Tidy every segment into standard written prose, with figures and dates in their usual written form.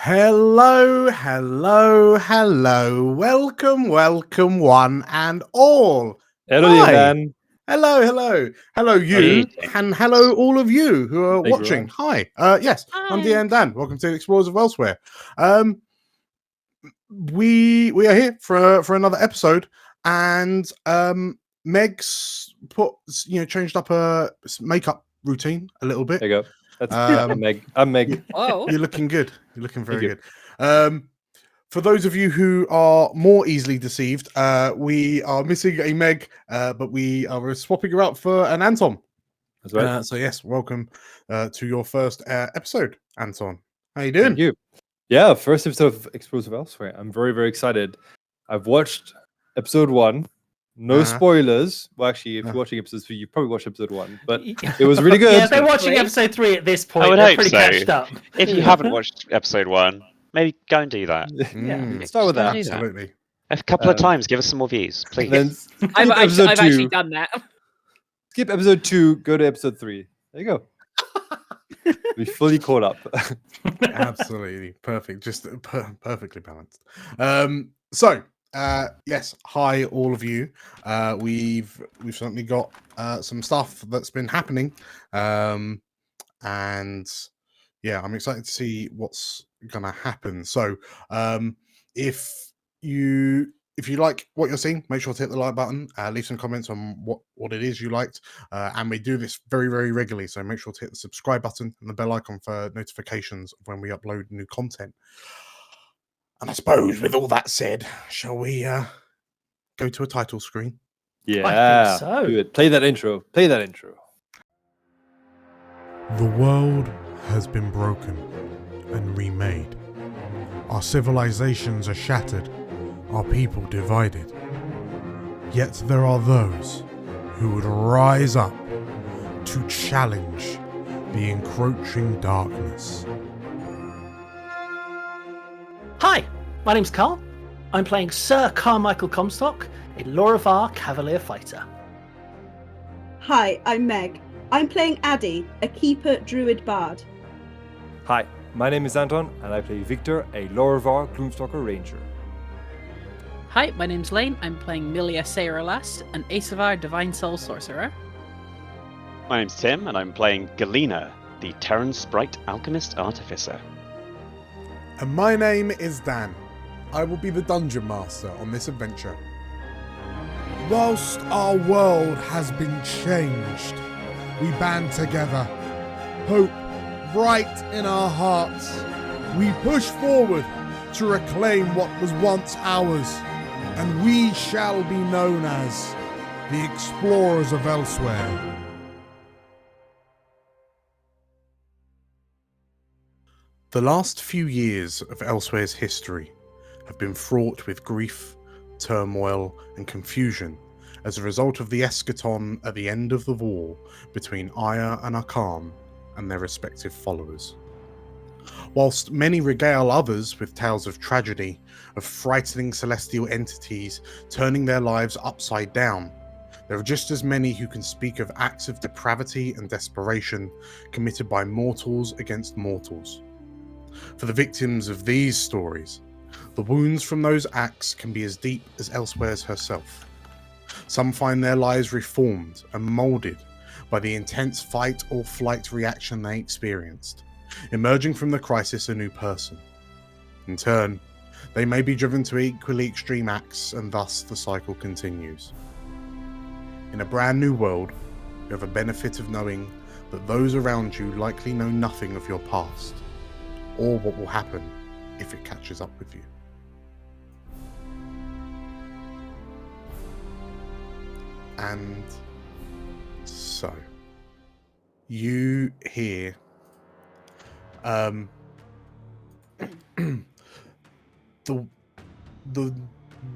Hello, hello, hello. Welcome, welcome, one and all. Hello, Hi. Dan. Hello. Hello, you, and hello, all of you who are watching. Hi. Yes, I'm DM Dan. Welcome to Explorers of Elsewhere. We are here for another episode, and Meg's changed up her makeup routine a little bit. There you go. I'm Meg. Oh, You're looking good. You're looking very good. For those of you who are more easily deceived, we are missing a Meg, but we are swapping her out for an Anton. That's right. So yes, welcome to your first episode, Anton. How you doing? Thank you. Yeah, first episode of Explorers of Elsewhere. I'm very, very excited. I've watched episode 1. No spoilers. Well, actually, if you're watching episode 3, you probably watched episode 1, but it was really good. Yeah, if they're watching episode 3 at this point, they're pretty catched up. If you haven't watched episode 1, maybe go and do that. Start with that. Absolutely. A couple of times, give us some more views, please. Then I've actually done that. Skip episode 2, go to episode 3. There you go. Be fully caught up. Absolutely perfect, just perfectly balanced. So yes, hi all of you. We've certainly got some stuff that's been happening, and yeah, I'm excited to see what's gonna happen. So if you like what you're seeing, make sure to hit the like button, leave some comments on what it is you liked, and we do this very, very regularly, so make sure to hit the subscribe button and the bell icon for notifications of when we upload new content. And I suppose with all that said, shall we go to a title screen? Yeah, I think so. Do it. Play that intro. The world has been broken and remade. Our civilizations are shattered, our people divided. Yet there are those who would rise up to challenge the encroaching darkness. Hi, my name's Carl. I'm playing Sir Carmichael Comstock, a Lorivar Cavalier fighter. Hi, I'm Meg. I'm playing Addy, a Keeper Druid Bard. Hi, my name is Anton, and I play Viktor, a Lorivar Gloomstalker Ranger. Hi, my name's Lane. I'm playing Milia Sayralast, an Asavar Divine Soul Sorcerer. My name's Tim, and I'm playing Galena, the Terran Sprite Alchemist Artificer. And my name is Dan. I will be the Dungeon Master on this adventure. Whilst our world has been changed, we band together. Hope bright in our hearts. We push forward to reclaim what was once ours, and we shall be known as the Explorers of Elsewhere. The last few years of Elsewhere's history have been fraught with grief, turmoil, and confusion as a result of the eschaton at the end of the war between Aya and Akan and their respective followers. Whilst many regale others with tales of tragedy, of frightening celestial entities turning their lives upside down, there are just as many who can speak of acts of depravity and desperation committed by mortals against mortals. For the victims of these stories, the wounds from those acts can be as deep as Elsewhere's herself. Some find their lives reformed and moulded by the intense fight or flight reaction they experienced, emerging from the crisis a new person. In turn, they may be driven to equally extreme acts, and thus the cycle continues. In a brand new world, you have a benefit of knowing that those around you likely know nothing of your past, or what will happen if it catches up with you. And so, you hear the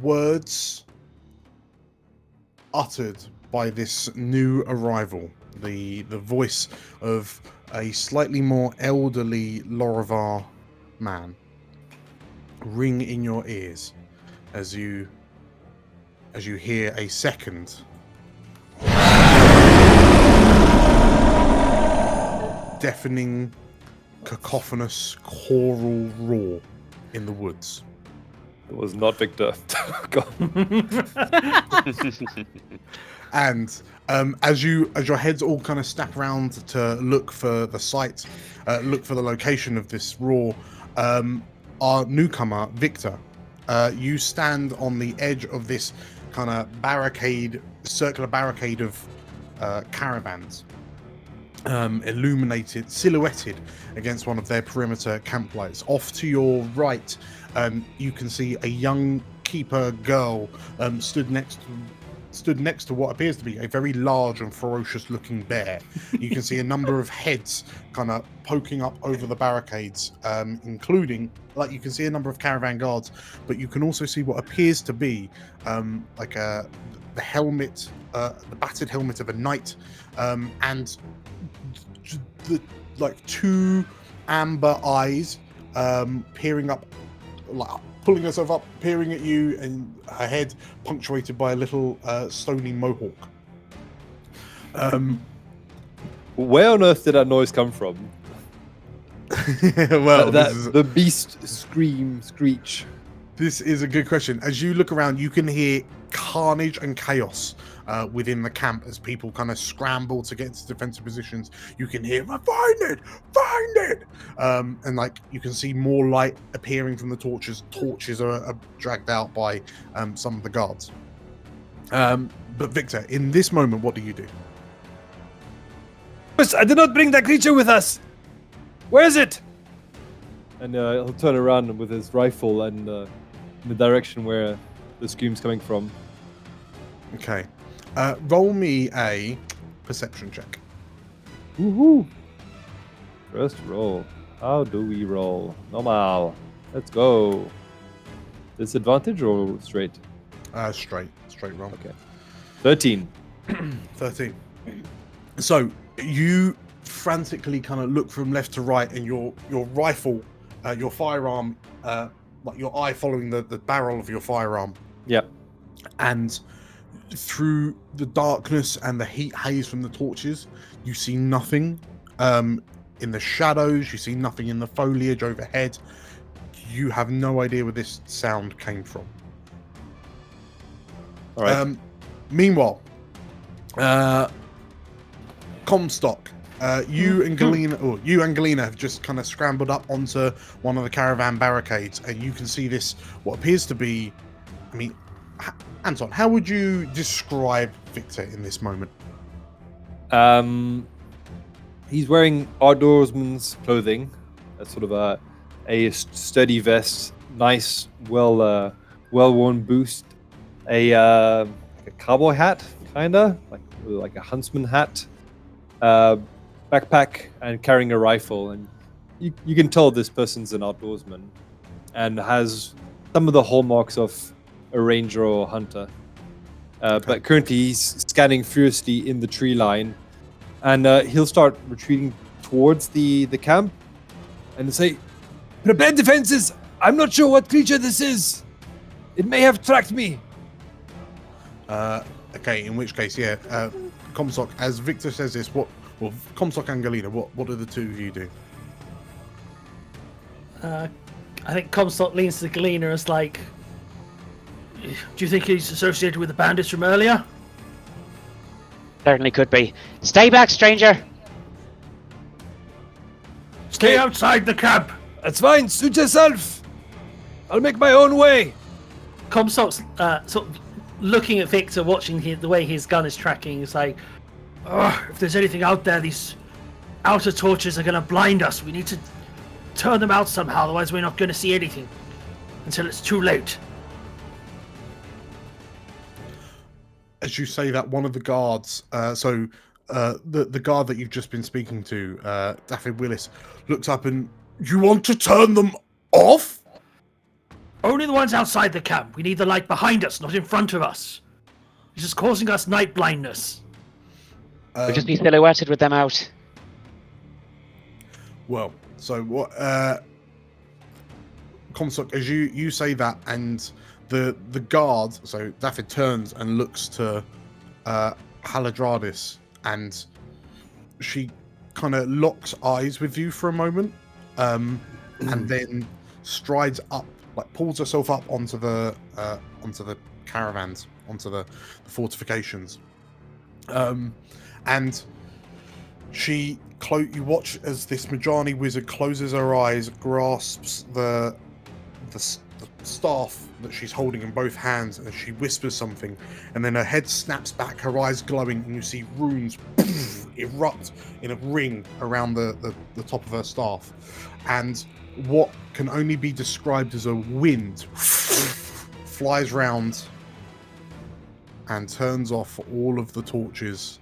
words uttered by this new arrival, the voice of a slightly more elderly Lorivar man, ring in your ears as you hear a second deafening cacophonous choral roar in the woods. It was not Victor. God. And as your heads all kind of stack around to look for the site, look for the location of this roar, our newcomer Viktor, you stand on the edge of this kind of circular barricade of caravans, illuminated, silhouetted against one of their perimeter camp lights. Off to your right, you can see a young keeper girl stood next to what appears to be a very large and ferocious looking bear. You can see a number of heads kind of poking up over the barricades, including, like, you can see a number of caravan guards, but you can also see what appears to be the helmet, the battered helmet of a knight, and like two amber eyes peering up, like pulling herself up, peering at you, and her head punctuated by a little stony mohawk. Where on earth did that noise come from? Well, the beast screech. This is a good question. As you look around, you can hear carnage and chaos within the camp as people kind of scramble to get into defensive positions. You can hear, find it! And like you can see more light appearing from the torches. Torches are dragged out by some of the guards. But Viktor, in this moment, what do you do? I did not bring that creature with us. Where is it? And he'll turn around with his rifle and in the direction where the scream's coming from. Okay. Roll me a perception check. Woohoo! First roll. How do we roll? Normal. Let's go. Disadvantage or straight? Straight roll. Okay. 13. 13. So you frantically kind of look from left to right, and your rifle, your firearm, like your eye following the barrel of your firearm. Yep. And through the darkness and the heat haze from the torches, you see nothing. In the shadows, you see nothing in the foliage overhead. You have no idea where this sound came from. All right. Meanwhile, Comstock, you and Galena have just kind of scrambled up onto one of the caravan barricades, and you can see this, what appears to be, I mean, Anton, how would you describe Viktor in this moment? He's wearing outdoorsman's clothing. That's sort of a sturdy vest, nice, well-worn boots, a cowboy hat, kinda like a huntsman hat, backpack, and carrying a rifle. And you can tell this person's an outdoorsman and has some of the hallmarks of a ranger or hunter. But currently he's scanning furiously in the tree line, and he'll start retreating towards the camp and say, "Prepare defenses! I'm not sure what creature this is. It may have tracked me." Okay, in which case, yeah, Comstock, as Viktor says this, Comstock and Galena, what do the two of you do? I think Comstock leans to Galena as like, do you think he's associated with the bandits from earlier? Certainly could be. Stay back, stranger! Stay outside the camp! That's fine. Suit yourself. I'll make my own way. Comstock's sort of looking at Viktor, watching the way his gun is tracking. He's like, if there's anything out there, these outer torches are going to blind us. We need to turn them out somehow, otherwise we're not going to see anything until it's too late. As you say that, one of the guards, the guard that you've just been speaking to, Daffy Willis, looks up and, "You want to turn them off?" Only the ones outside the camp. We need the light behind us, not in front of us. It's just causing us night blindness. We'll just be silhouetted with them out. Well, so what? Comstock, as you say that, and the guard, so Daffy turns and looks to Haladradis, and she kind of locks eyes with you for a moment, and then strides up, like pulls herself up onto the caravans, onto the fortifications, and you watch as this Majani wizard closes her eyes, grasps the staff that she's holding in both hands, and she whispers something, and then her head snaps back, her eyes glowing, and you see runes erupt in a ring around the top of her staff, and what can only be described as a wind flies round and turns off all of the torches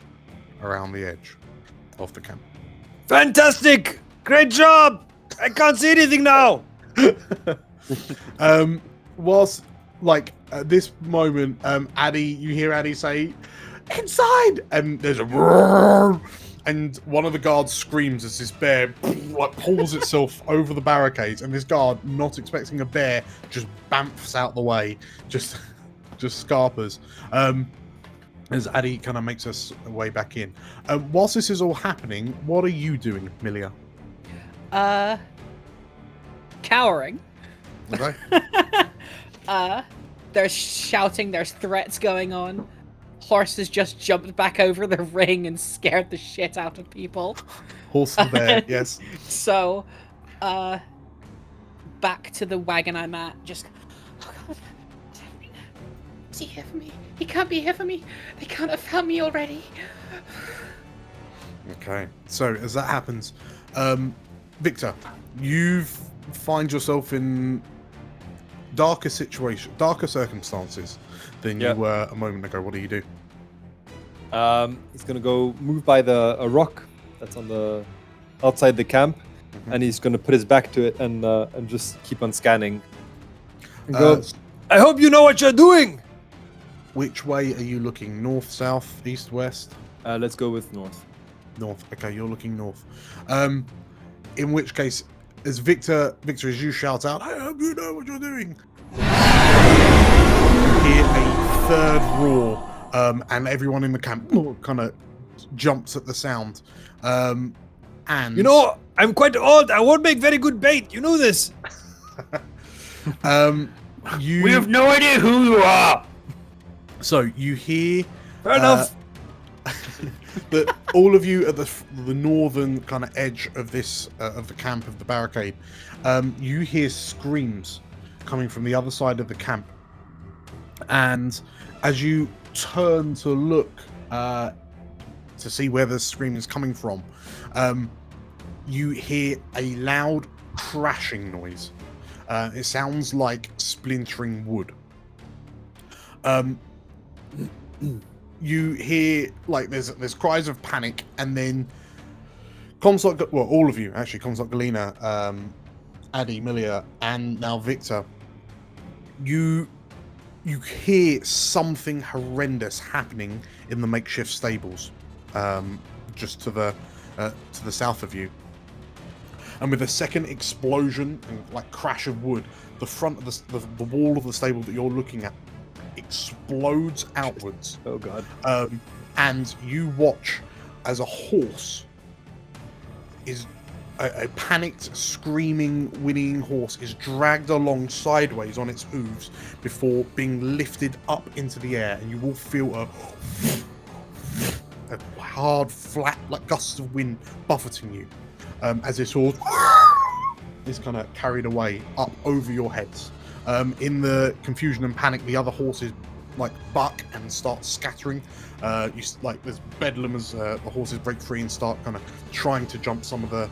around the edge of the camp. Fantastic! Great job! I can't see anything now! Whilst, like, at this moment, you hear Addy say, "Inside!" And there's a roar, and one of the guards screams as this bear like pulls itself over the barricades, and this guard, not expecting a bear, just bamfs out the way, just scarpers. As Addy kind of makes us way back in. Whilst this is all happening, what are you doing, Milia? Cowering. Okay. There's shouting, there's threats going on. Horses just jumped back over the ring and scared the shit out of people. Horse and bear, yes. So, back to the wagon I'm at, just, oh God, what's happening? Is he here for me? He can't be here for me. They can't have found me already. Okay, so as that happens, Viktor, you find yourself in darker circumstances than you were a moment ago. What do you do? He's gonna go move by a rock that's on the outside the camp, and he's gonna put his back to it and just keep on scanning. And go, I hope you know what you're doing. Which way are you looking? North, south, east, west? Let's go with north. North. Okay, you're looking north. In which case, as Viktor, as you shout out, "I hope you know what you're doing," you hear a third roar, and everyone in the camp kind of jumps at the sound. And you know, I'm quite old. I won't make very good bait. You know this. We have no idea who you are. So you hear. Fair enough. That all of you at the northern kind of edge of this of the camp, of the barricade, you hear screams coming from the other side of the camp, and as you turn to look to see where the scream is coming from, you hear a loud crashing noise. It sounds like splintering wood. You hear, like, there's cries of panic, and then Comstock, well, all of you actually, Comstock, Galena, Addy, Milia, and now Viktor, you hear something horrendous happening in the makeshift stables, just to the south of you. And with a second explosion and like crash of wood, the front of the wall of the stable that you're looking at explodes outwards. Oh God. And you watch as a horse is a panicked, screaming, whinnying horse is dragged along sideways on its hooves before being lifted up into the air, and you will feel a hard, flat, like gusts of wind buffeting you as this horse is kind of carried away up over your heads. In the confusion and panic, the other horses like buck and start scattering. There's bedlam as the horses break free and start kind of trying to jump some of the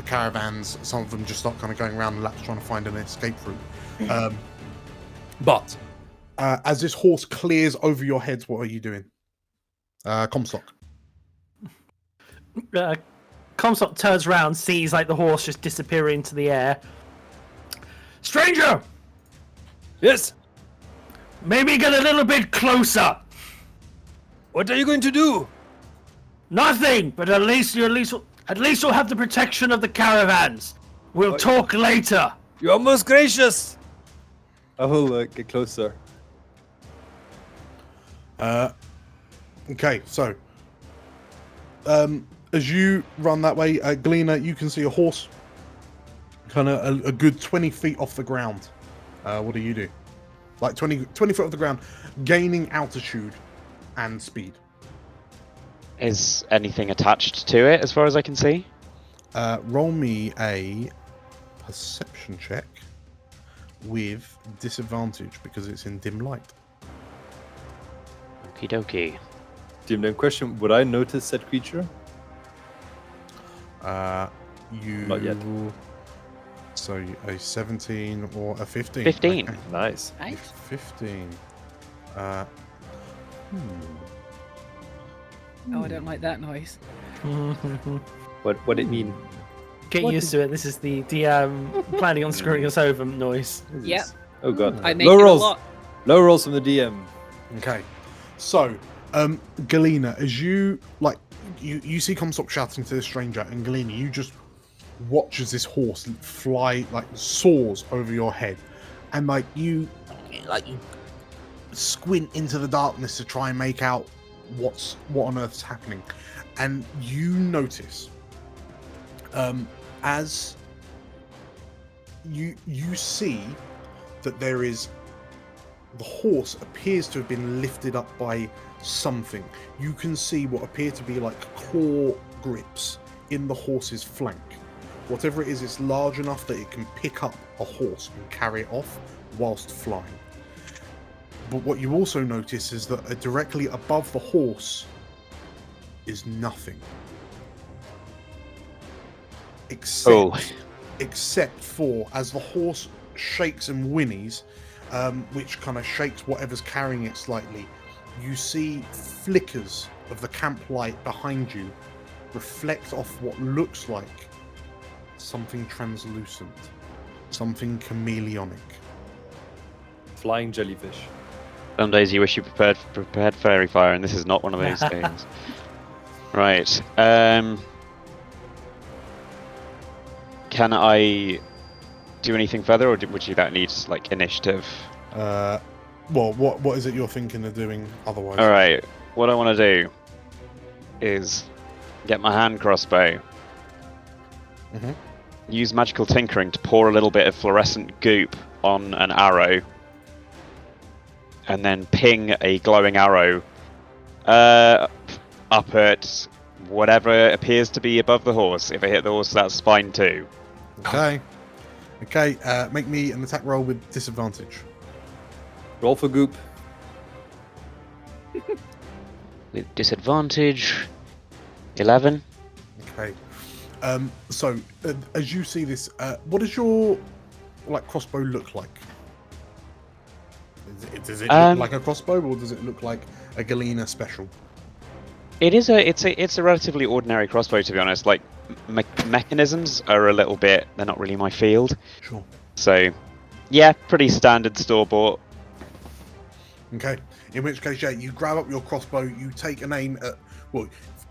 caravans. Some of them just start kind of going around the laps trying to find an escape route. But as this horse clears over your heads, what are you doing? Comstock. Comstock turns around, sees like the horse just disappear into the air. Stranger! Yes. Maybe get a little bit closer. What are you going to do? Nothing, but at least you'll have the protection of the caravans. We'll talk later. You're most gracious. I will get closer. Okay, so as you run that way, Galena, you can see a horse kind of a good 20 feet off the ground. What do you do? Like 20 foot off the ground, gaining altitude and speed. Is anything attached to it as far as I can see? Roll me a perception check with disadvantage because it's in dim light. Okie dokie. Dim question: would I notice said creature? You Not yet. So a 17 or a 15? 15. Okay. Nice. Right? 15. Oh, I don't like that noise. What it mean? Get used to it. This is the DM planning on screwing us over noise. Yep. Oh god. I make Low it a rolls. lot. Low rolls from the DM. Okay. So, Galena, as you you see Comstock shouting to the stranger, and Galena, you just watch as this horse fly, soars over your head, and you squint into the darkness to try and make out what on earth's happening, and you notice, as you see that there is. The horse appears to have been lifted up by something. You can see what appear to be like claw grips in the horse's flank. Whatever it is, it's large enough that it can pick up a horse and carry it off whilst flying. But what you also notice is that directly above the horse is nothing. Except for as the horse shakes and whinnies, which kind of shakes whatever's carrying it slightly, you see flickers of the camp light behind you reflect off what looks like something translucent, something chameleonic. Flying jellyfish. Some days you wish you prepared fairy fire, and this is not one of those days. Right. Can I do anything further, or would you that need initiative? Well, what is it you're thinking of doing otherwise? All right. What I want to do is get my hand crossbow. Mm-hmm. Use magical tinkering to pour a little bit of fluorescent goop on an arrow, and then ping a glowing arrow up at whatever appears to be above the horse. If I hit the horse, that's fine too. Okay. Make me an attack roll with disadvantage. Roll for goop. With disadvantage, 11. Okay. So as you see this, what does your crossbow look like? Does it look like a crossbow, or does it look like a Galena special? It's a relatively ordinary crossbow, to be honest. Mechanisms are a little bit, they're not really my field. Sure. So, yeah, pretty standard store-bought. Okay. In which case, yeah, you grab up your crossbow, you take an aim at,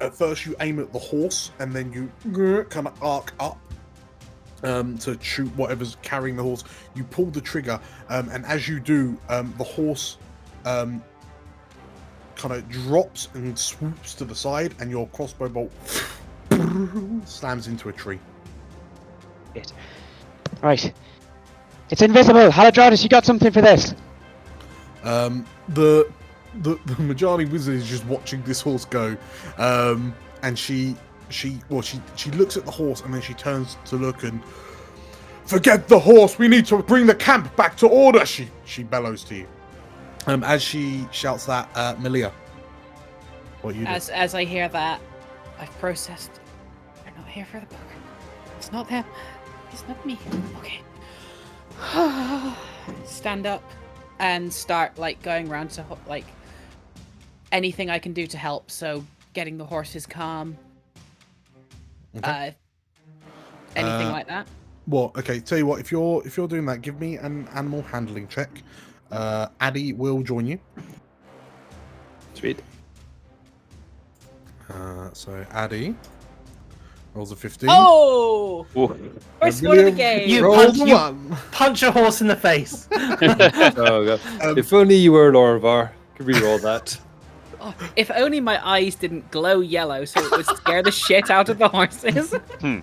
at first you aim at the horse, and then you kind of arc up to shoot whatever's carrying the horse. You pull the trigger, and as you do, the horse kind of drops and swoops to the side, and your crossbow bolt slams into a tree. Right. It's invisible! Haladradis, you got something for this! The Majani wizard is just watching this horse go, and she looks at the horse, and then she turns to look and, forget the horse, we need to bring the camp back to order, she bellows to you. As she shouts that, Malia, what you do? As I hear that, I've processed. They're not here for the book. It's not them. It's not me. Okay. Stand up and start going around to anything I can do to help. So getting the horses calm. Okay. Anything like that. Well, okay. Tell you what, if you're doing that, give me an animal handling check. Addy will join you. Sweet. So Addy rolls a 15. Oh! First one of the game. You punch a horse in the face. Oh god. If only you were Lorvar. Could re-roll that. Oh, if only my eyes didn't glow yellow so it would scare the shit out of the horses.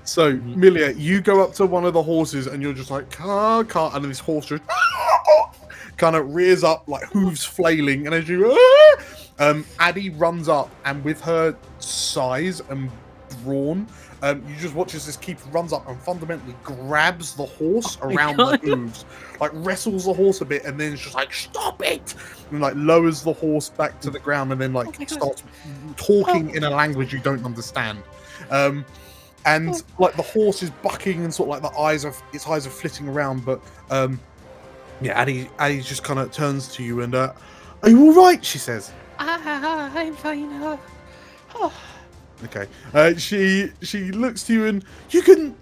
So, Milia, you go up to one of the horses and you're just like, car, and then this horse just kind of rears up, like hooves flailing, and as you, Addie runs up, and with her size and brawn, you just watch as this keeper runs up and fundamentally grabs the horse around the hooves, like wrestles the horse a bit, and then it's just like, stop it, and like lowers the horse back to the ground, and then like starts talking in a language you don't understand. And like the horse is bucking and sort of like its eyes are flitting around, but yeah, Addie just kind of turns to you and are you all right? She says. I'm fine. Okay. She looks to you and you can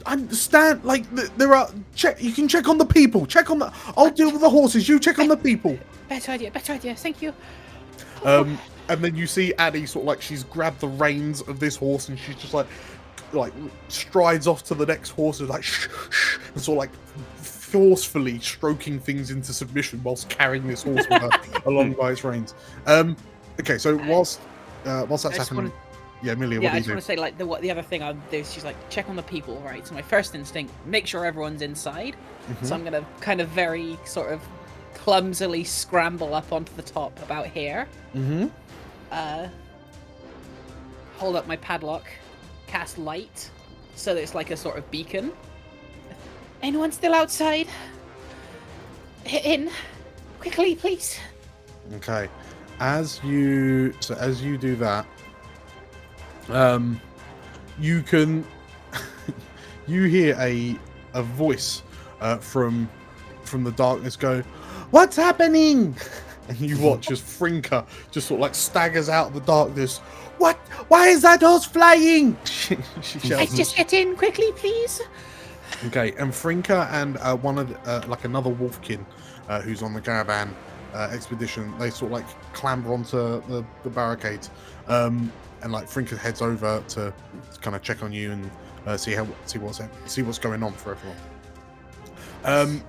understand. Like there are you can check on the people. Check on the. I'll deal with the horses. You check on the people. Better idea. Thank you. And then you see Addie sort of like she's grabbed the reins of this horse and she's just like strides off to the next horse and like shh, and sort of like forcefully stroking things into submission whilst carrying this horse with her along by its reins. Okay, so whilst that's happening, Amelia, what do you do? I just want to say, like, the other thing I'll do is she's like, check on the people, right? So my first instinct, make sure everyone's inside. Mm-hmm. So I'm gonna kind of very sort of clumsily scramble up onto the top about here. Mm-hmm. Hold up my padlock, cast light, so that it's like a sort of beacon. Anyone still outside? In, quickly, please. Okay. As you do that, you can you hear a voice from the darkness go, "What's happening?" And you watch as Frinka just sort of like staggers out of the darkness. What? Why is that horse flying? she shouts. I just get in quickly, please. Okay, and Frinka and one of like another wolfkin who's on the Garavan expedition, they sort of like clamber onto the barricade, and like Frinka heads over to kind of check on you and see what's going on for everyone.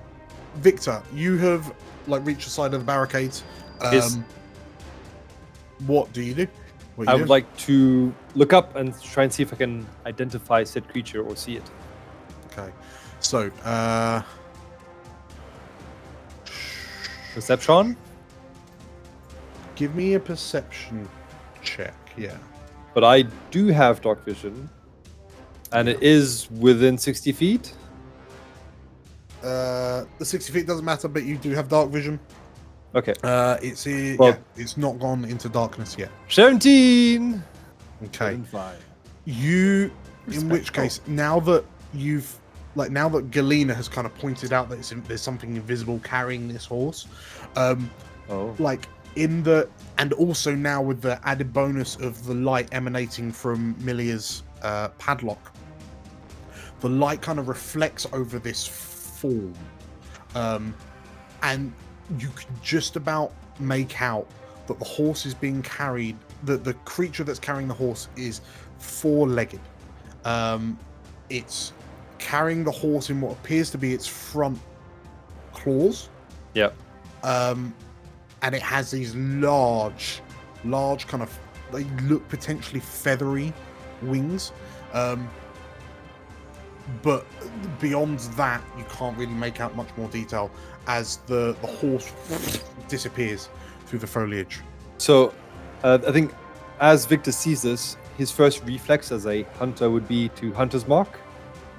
Viktor, you have like reached the side of the barricades. What do you do? I would like to look up and try and see if I can identify said creature or see it. Okay, so Perception? Give me a perception check, yeah. But I do have dark vision, and it is within 60 feet. The 60 feet doesn't matter, but you do have dark vision. Okay. It's not gone into darkness yet. 17. Okay. 5. In which case, now that Galena has kind of pointed out that there's something invisible carrying this horse, and also now with the added bonus of the light emanating from Milia's padlock, the light kind of reflects over this form, and you can just about make out that the horse is being carried, that the creature that's carrying the horse is four-legged. It's carrying the horse in what appears to be its front claws. Yep. And it has these large kind of, they look potentially feathery wings. But beyond that, you can't really make out much more detail as the horse disappears through the foliage. So, I think as Viktor sees this, his first reflex as a hunter would be to Hunter's Mark.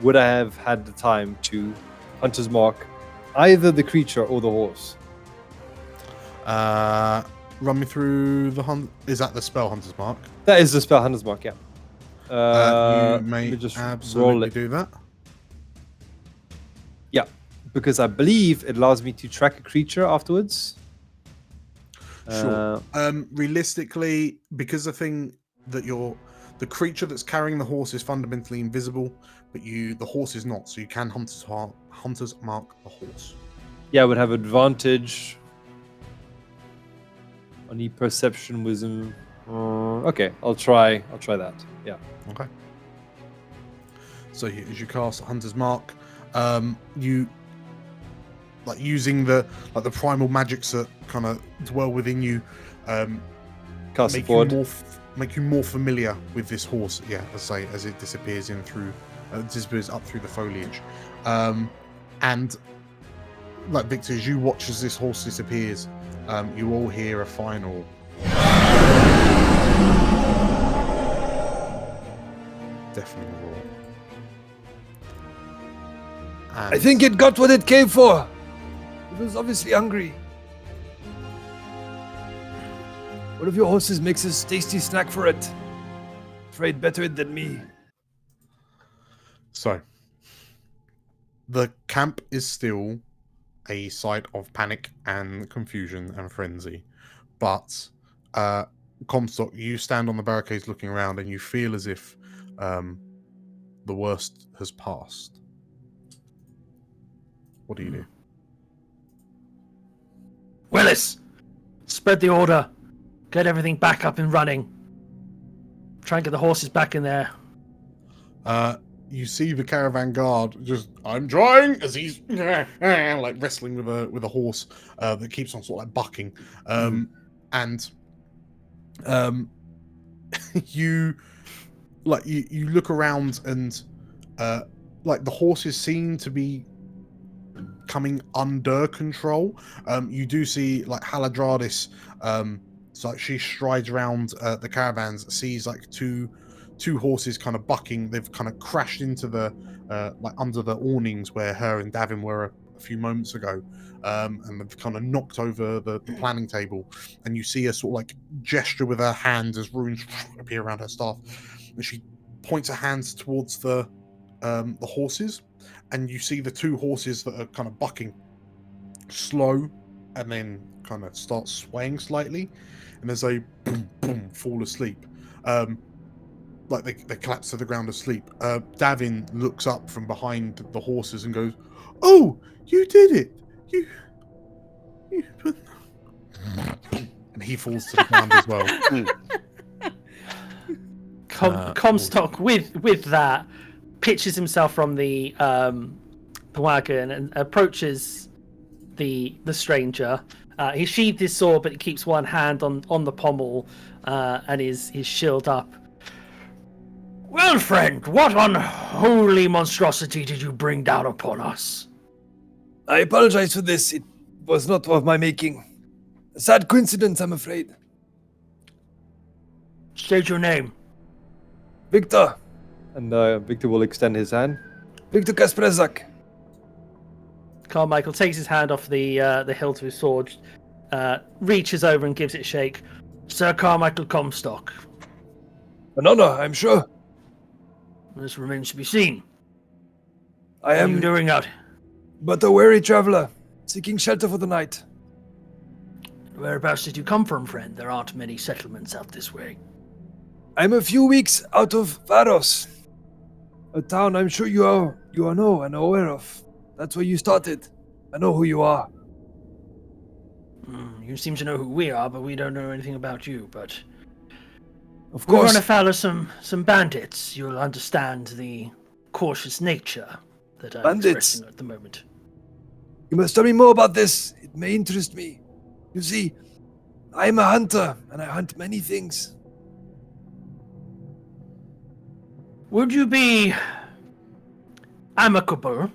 Would I have had the time to Hunter's Mark either the creature or the horse? Run me through the Is that the spell Hunter's Mark? That is the spell Hunter's Mark, yeah. You may just absolutely do that. Yeah, because I believe it allows me to track a creature afterwards. Sure. Realistically, because the creature that's carrying the horse is fundamentally invisible, but the horse is not, so you can Hunter's Mark the horse. Yeah, I would have advantage on the perception wisdom. Okay, I'll try that. Yeah. Okay. So as you cast Hunter's Mark, you using the primal magics that kind of dwell within you, Cast make forward. make you more familiar with this horse. Yeah, as it disappears disappears up through the foliage, and like Victor, as you watch as this horse disappears, you all hear a final. Deafening roar. And I think it got what it came for. It was obviously hungry. One of your horses makes a tasty snack for it. Afraid better it than me. So, the camp is still a site of panic and confusion and frenzy, but Comstock, you stand on the barricades looking around, and you feel as if the worst has passed. What do you do? Willis, spread the order. Get everything back up and running. Try and get the horses back in there. You see the caravan guard just, I'm trying, as he's like wrestling with a horse that keeps on sort of like bucking. And you look around, and like the horses seem to be coming under control. You do see like Haladradis, so she strides around the caravans, sees like two horses kind of bucking. They've kind of crashed into the like under the awnings where her and Davin were a few moments ago, and they've kind of knocked over the planning table. And you see her sort of like gesture with her hand as runes appear around her staff, and she points her hands towards the horses, and you see the two horses that are kind of bucking slow and then kind of start swaying slightly, and as they boom, boom, fall asleep, like they collapse to the ground asleep. Davin looks up from behind the horses and goes, "Oh, you did it! You and he falls to the ground as well." Comstock with that pitches himself from the wagon and approaches the stranger. He sheathed his sword, but he keeps one hand on the pommel and his shield up. Well, friend, what unholy monstrosity did you bring down upon us? I apologize for this. It was not of my making. A sad coincidence, I'm afraid. State your name. Viktor. And Victor will extend his hand. Viktor Kasprezak. Carmichael takes his hand off the hilt of his sword, reaches over and gives it a shake. Sir Carmichael Comstock. An honor, I'm sure. This remains to be seen. I What are am you doing out? but a weary traveler, seeking shelter for the night. Whereabouts did you come from, friend? There aren't many settlements out this way. I'm a few weeks out of Varos, a town I'm sure you know and aware of. That's where you started. I know who you are. You seem to know who we are, but we don't know anything about you. But Of we're course, on afoul of some bandits. You'll understand the cautious nature that I'm Bandits? expressing at the moment. you must tell me more about this. It may interest me. You see, I'm a hunter, and I hunt many things. Would you be amicable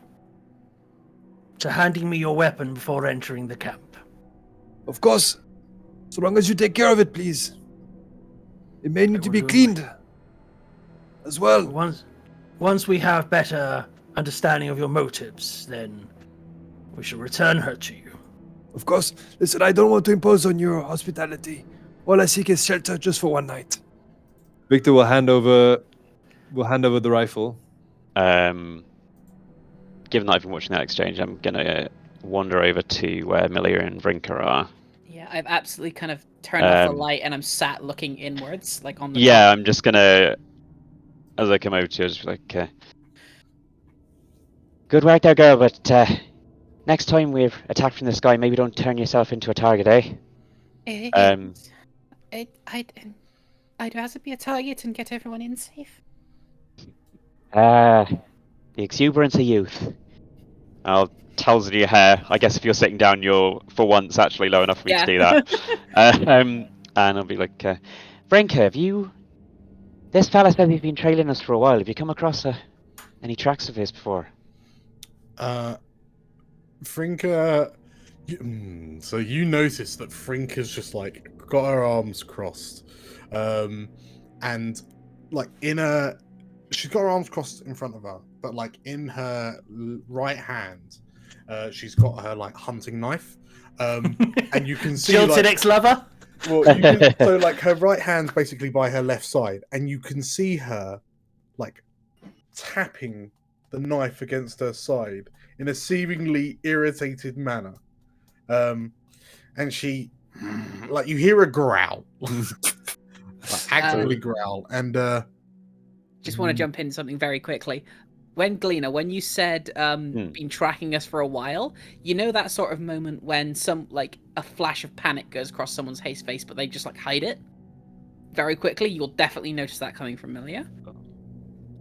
to handing me your weapon before entering the camp? Of course, so long as you take care of it, please. It may need to be will do. cleaned as well. Once we have better understanding of your motives, then we shall return her to you. Of course, listen, I don't want to impose on your hospitality. All I seek is shelter just for one night. Victor will hand over the rifle. Given that I've been watching that exchange, I'm gonna wander over to where Milia and Vrinka are. Yeah, I've absolutely kind of turned off the light and I'm sat looking inwards, like on the. Yeah, top. I'm just gonna, as I come over to you, just like, good work there, girl. But next time we're attacked from the sky, maybe don't turn yourself into a target, eh? I'd rather be a target and get everyone in safe. The exuberance of youth. I'll tells in your hair. I guess if you're sitting down, you're for once actually low enough for me to do that. and I'll be like, Frinka, have you... This fella said he's been trailing us for a while. Have you come across any tracks of his before? Frinka... So you notice that Frinka's just, like, got her arms crossed. And, like, she's got her arms crossed in front of her, but, like, in her right hand, she's got her, like, hunting knife. And you can see, Jilted like... ex-lover? Well, you can... So, like, her right hand's basically by her left side, and you can see her, like, tapping the knife against her side in a seemingly irritated manner. And she... Like, you hear her growl. Like, actively growl. And, Just want to jump in something very quickly. When you said been tracking us for a while, you know that sort of moment when a flash of panic goes across someone's face, but they just like hide it very quickly. You'll definitely notice that coming from Milia.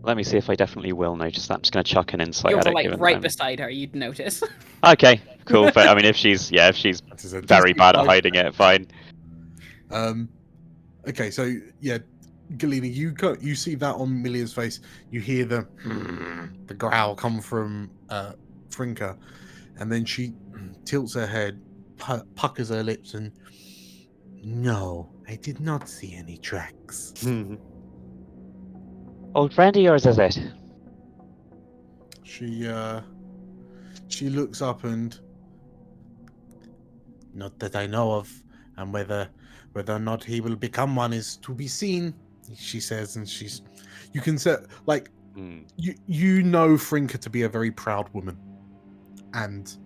Let me see if I definitely will notice that. I'm just going to chuck an insight You're at it. like right beside her, you'd notice. Okay, cool. But I mean, if she's very bad at hiding it, fine. Okay, so yeah, Galena, you see that on Milia's face. You hear the growl come from Frinka, and then she tilts her head, puckers her lips, and no, I did not see any tracks. Old friend of yours, is it? She looks up and not that I know of, and whether or not he will become one is to be seen, she says, and you can say, like, you know Frinka to be a very proud woman, and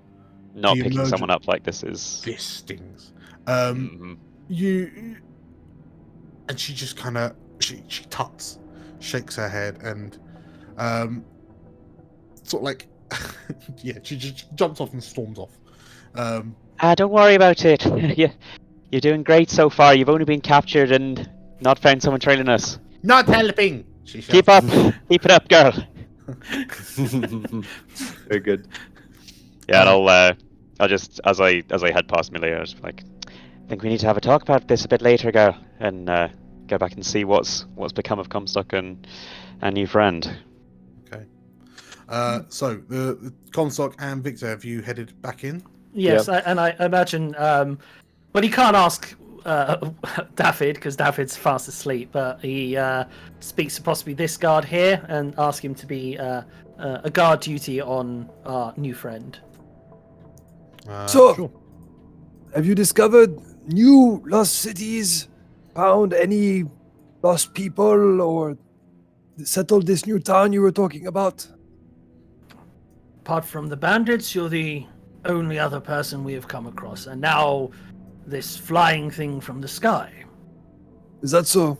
not picking someone up like this stings. And she just kind of she tuts, shakes her head, and sort of like yeah, she just jumps off and storms off. Don't worry about it. You're doing great so far. You've only been captured and not found someone trailing us. Not helping. Keep up. Keep it up, girl. Very good. Yeah, and I'll just as I head past Milia, I was like, I think we need to have a talk about this a bit later, girl, and go back and see what's become of Comstock and our new friend. Okay. So the Comstock and Viktor, have you headed back in? Yes, yep. I imagine. Well, he can't ask David because David's fast asleep, but he speaks to possibly this guard here and ask him to be a guard duty on our new friend. Sure. Have you discovered new lost cities? Found any lost people or settled this new town you were talking about? Apart from the bandits, you're the only other person we have come across, and now this flying thing from the sky. Is that so?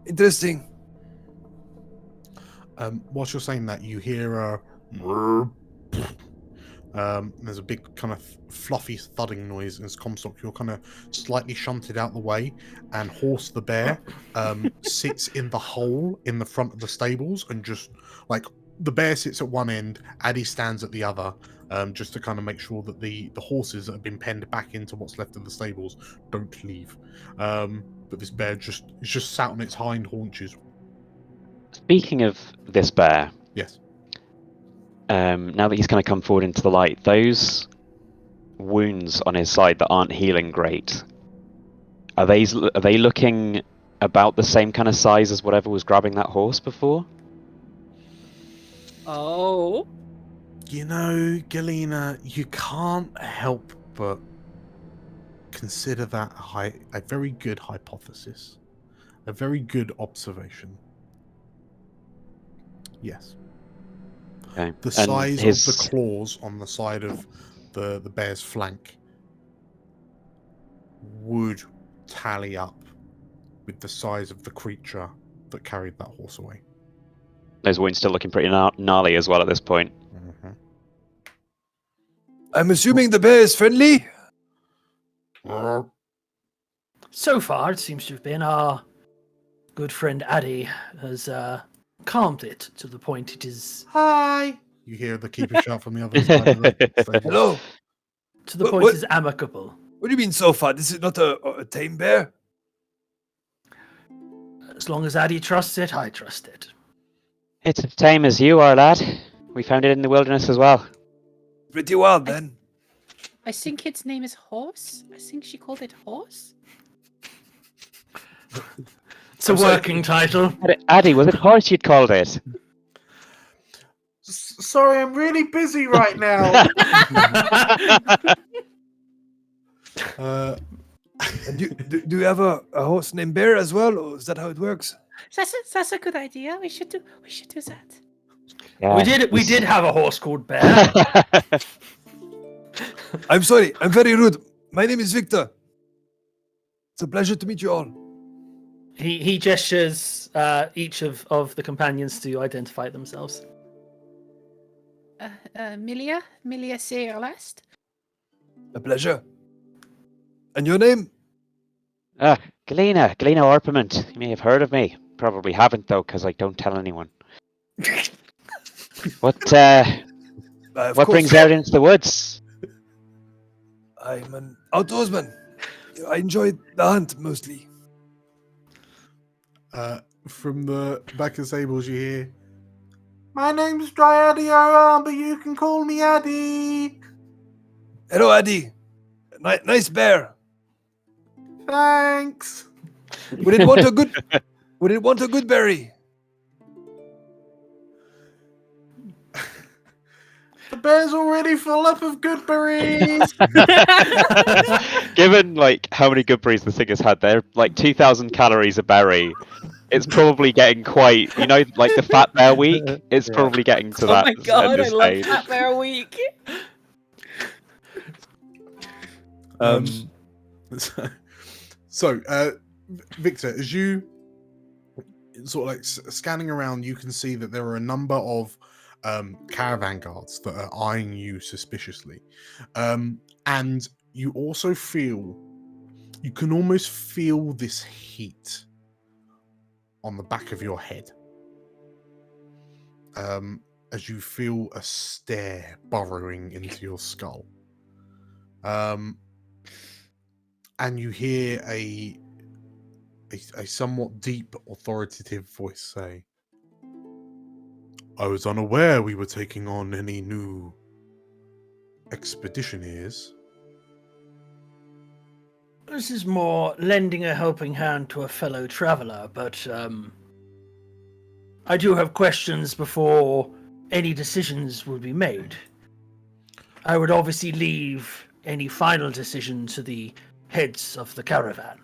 Interesting. Whilst you're saying that, you hear there's a big kind of fluffy thudding noise as Comstock, you're kind of slightly shunted out the way, and Horse the bear sits in the hole in the front of the stables, and just like the bear sits at one end, Addy stands at the other, just to kind of make sure that the horses that have been penned back into what's left of the stables don't leave. But this bear is just sat on its hind haunches. Speaking of this bear, yes. Now that he's kind of come forward into the light, those wounds on his side that aren't healing great, are they looking about the same kind of size as whatever was grabbing that horse before? Oh. You know, Galena, you can't help but consider that a very good hypothesis. A very good observation. Yes. Okay. The size of the claws on the side of the bear's flank would tally up with the size of the creature that carried that horse away. Those wounds still looking pretty gnarly as well at this point. Mm-hmm. I'm assuming the bear is friendly? So far, it seems to have been our good friend Addy has calmed it to the point it is... Hi! You hear the keeper shout from the other side of the stable. Hello? To the point it is amicable. What do you mean so far? This is not a tame bear? As long as Addy trusts it, I trust it. It's the same as you are, lad. We found it in the wilderness as well. Pretty wild then. I think its name is Horse. I think she called it Horse. It's a working title. Addy, was it horse you'd called it? Sorry, I'm really busy right now. And do you have a horse named Bear as well, or is that how it works? That's a good idea. We should do that. Yeah, We did have a horse called Bear. I'm sorry, I'm very rude. My name is Viktor. It's a pleasure to meet you all. He gestures each of the companions to identify themselves. Milia Searlast. A pleasure. And your name? Galena Orpiment. You may have heard of me. Probably haven't though, because I don't tell anyone. What brings you out into the woods? I'm an outdoorsman. I enjoy the hunt mostly. From the back of Sables, you hear, "My name's Dryaddy Aram, but you can call me Addy." Hello, Addy. Nice bear. Thanks. Would it want a good? Would it want a good berry? The bear's already full up of good berries. Given like how many good berries the thing has had, they're like 2,000 calories a berry. It's probably getting quite, like the Fat Bear week. It's probably getting to that. Oh my god, I love stage. Fat Bear Week. So, Victor, as you sort of like scanning around, you can see that there are a number of caravan guards that are eyeing you suspiciously, and you also you can almost feel this heat on the back of your head, as you feel a stare burrowing into your skull, and you hear a somewhat deep, authoritative voice say, "I was unaware we were taking on any new expeditioneers." This is more lending a helping hand to a fellow traveler, but I do have questions before any decisions will be made. I would obviously leave any final decision to the heads of the caravan.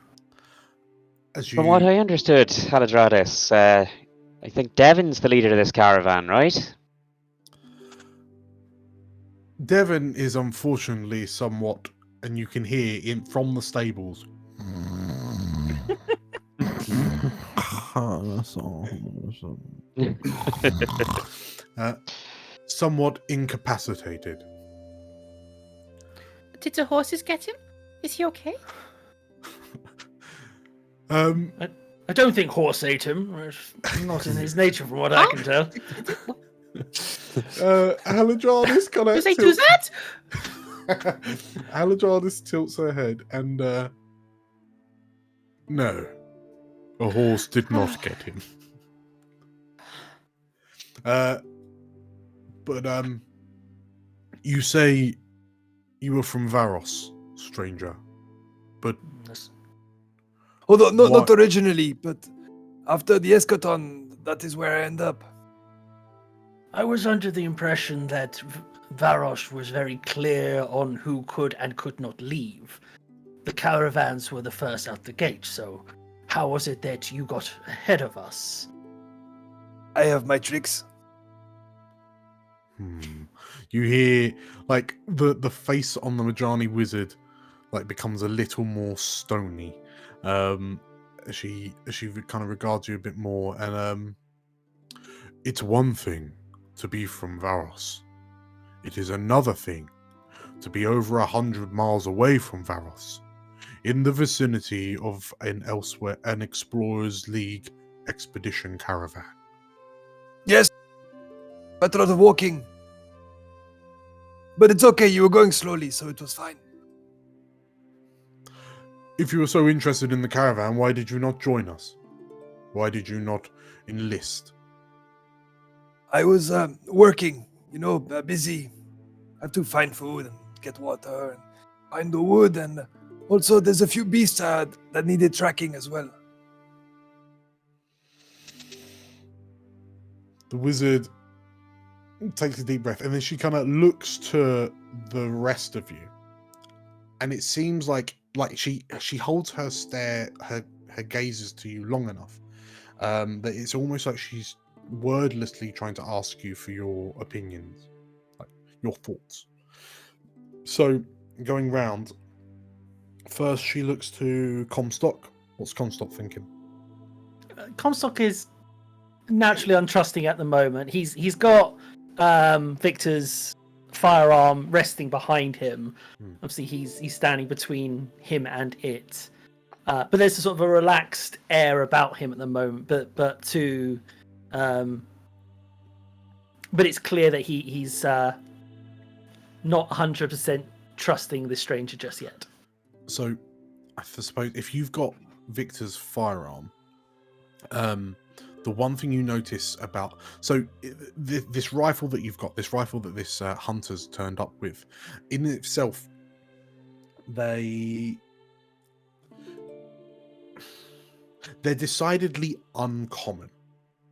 From what I understood, Haladradis, I think Devon's the leader of this caravan, right? Devon is unfortunately somewhat, and you can hear from the stables, somewhat incapacitated. Did the horses get him? Is he okay? I don't think Horse ate him. It's not in his nature, from what I can tell. Haladradis kind of Does he do that? Haladradis tilts her head and no, a horse did not get him. But you say you were from Varos, stranger, but Although not originally, but after the eschaton, that is where I end up. I was under the impression that Varos was very clear on who could and could not leave. The caravans were the first out the gate, so how was it that you got ahead of us? I have my tricks. You hear like the face on the Majani wizard like becomes a little more stony. She kind of regards you a bit more, and it's one thing to be from Varos. It is another thing to be over 100 miles away from Varos, in the vicinity of an Explorers League expedition caravan. Yes, quite a lot of walking. But it's okay, you were going slowly, so it was fine. If you were so interested in the caravan, why did you not join us? Why did you not enlist? I was working, busy. I have to find food and get water and find the wood, and also there's a few beasts that needed tracking as well. The wizard takes a deep breath, and then she kind of looks to the rest of you, and it seems like she holds her gazes to you long enough that it's almost like she's wordlessly trying to ask you for your opinions, like your thoughts. So going round, first she looks to Comstock. What's Comstock thinking? Comstock is naturally untrusting at the moment. He's got Victor's firearm resting behind him. Obviously, he's standing between him and it. But there's a sort of a relaxed air about him at the moment. But it's clear that he's not 100% trusting this stranger just yet. So, I suppose if you've got Victor's firearm, the one thing you notice about this rifle that you've got, this rifle that this hunter's turned up with, in itself, they're decidedly uncommon.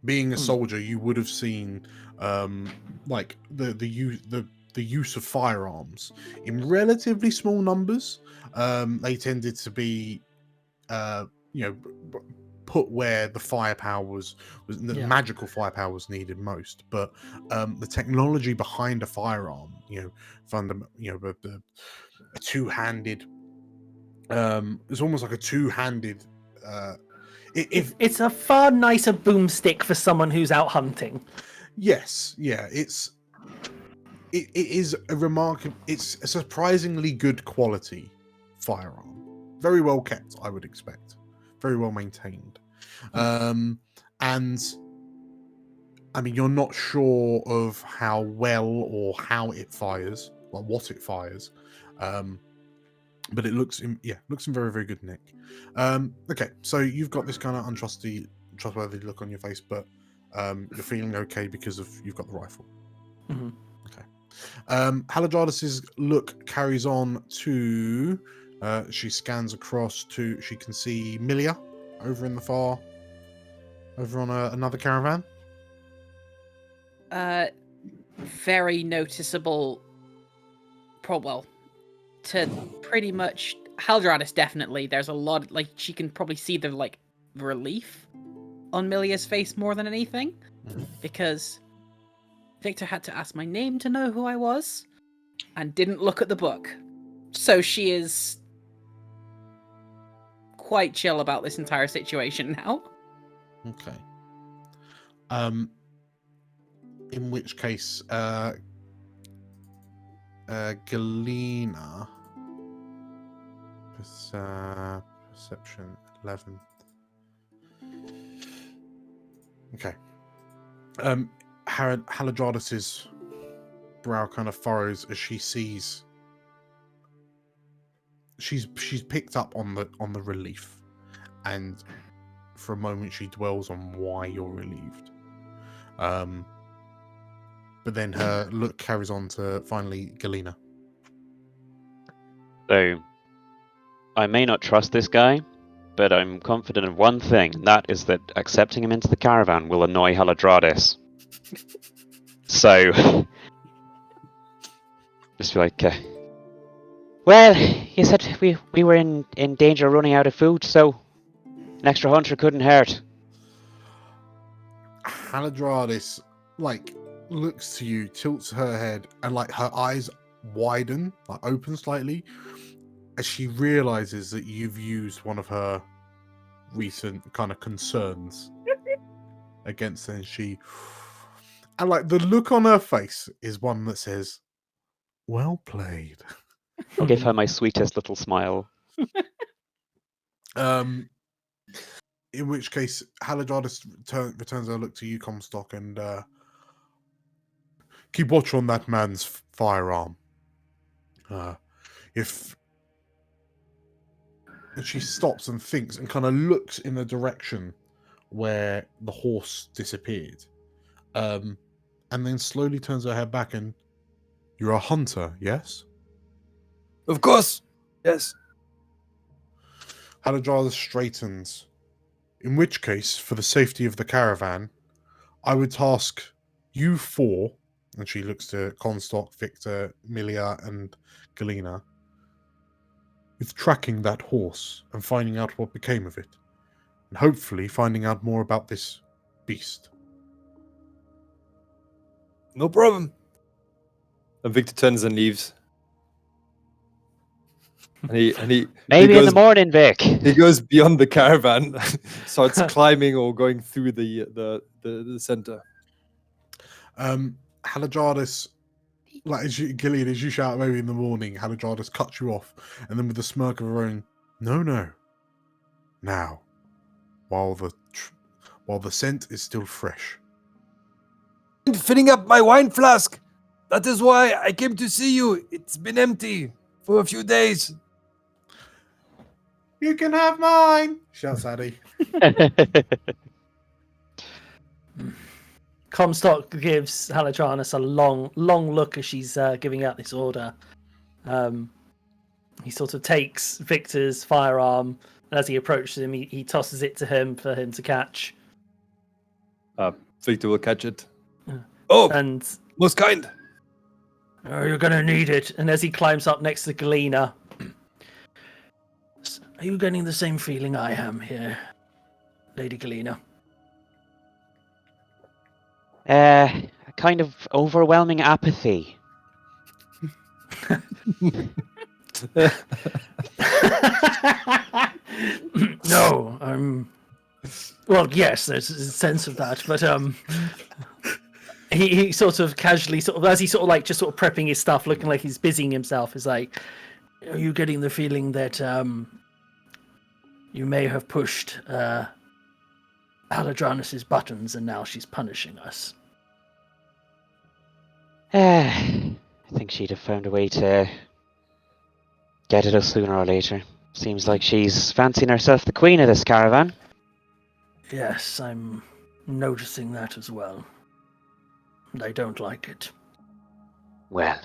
Being a soldier, you would have seen like the use of firearms in relatively small numbers. They tended to be put where the firepower was the magical firepower was needed most. But the technology behind a firearm, a two-handed, it's almost like a two-handed. It's a far nicer boomstick for someone who's out hunting. Yes, yeah, it is a remarkable. It's a surprisingly good quality firearm, very well kept, I would expect, very well maintained, and I mean, you're not sure of how well or how it fires, like what it fires, but it looks in very, very good nick. Okay, so you've got this kind of trustworthy look on your face, but you're feeling okay because you've got the rifle. Mm-hmm. Okay. Halidradis's look carries on to. She scans across to. She can see Milia over in the far. Over on another caravan. Very noticeable. To pretty much Haldradis, definitely. There's a lot, like, she can probably see the relief on Milia's face more than anything, because Victor had to ask my name to know who I was, and didn't look at the book. So she is quite chill about this entire situation now. Okay. In which case, Galena, perception 11. Okay. Halidradis's brow kind of furrows as she sees. She's picked up on the relief, and for a moment she dwells on why you're relieved. But then her look carries on to finally Galena. So, I may not trust this guy, but I'm confident of one thing, and that is that accepting him into the caravan will annoy Halidradis. So, just be like, well, you said we were in danger of running out of food, so an extra hunter couldn't hurt. Halidradis, looks to you, tilts her head, and her eyes widen, open slightly, as she realizes that you've used one of her recent kind of concerns against her. And the look on her face is one that says, "Well played." I'll give her my sweetest little smile. In which case, Halidradis returns her look to you, Comstock, and keep watch on that man's firearm. And she stops and thinks and kind of looks in the direction where the horse disappeared, and then slowly turns her head back and, "You're a hunter, yes?" Of course. Yes. Haladrada straightens. "In which case, for the safety of the caravan, I would task you four," and she looks to Comstock, Viktor, Milia, and Galena, "with tracking that horse and finding out what became of it, and hopefully finding out more about this beast." No problem. And Victor turns and leaves. And he Maybe in goes, the morning, Vic. he goes beyond the caravan, starts climbing or going through the center. Haladradis, Gilead, as you shout maybe in the morning, Haladradis cuts you off, and then with a smirk of her own, no. Now, while the scent is still fresh. I'm filling up my wine flask. That is why I came to see you. It's been empty for a few days. "You can have mine," shouts Addy. Comstock gives Haladranis a long look as she's giving out this order. He sort of takes Victor's firearm, and as he approaches him, he tosses it to him for him to catch. Victor will catch it. Oh, And most kind. "Oh, you're gonna need it." And as he climbs up next to Galena, "Are you getting the same feeling I am here, Lady Galena?" A kind of overwhelming apathy. No, well, yes, there's a sense of that, but he sort of casually, as he's just prepping his stuff, looking like he's busying himself, is like, "Are you getting the feeling that you may have pushed Haladranis' buttons and now she's punishing us?" I think she'd have found a way to get at us sooner or later. Seems like she's fancying herself the queen of this caravan. Yes, I'm noticing that as well. And I don't like it. Well,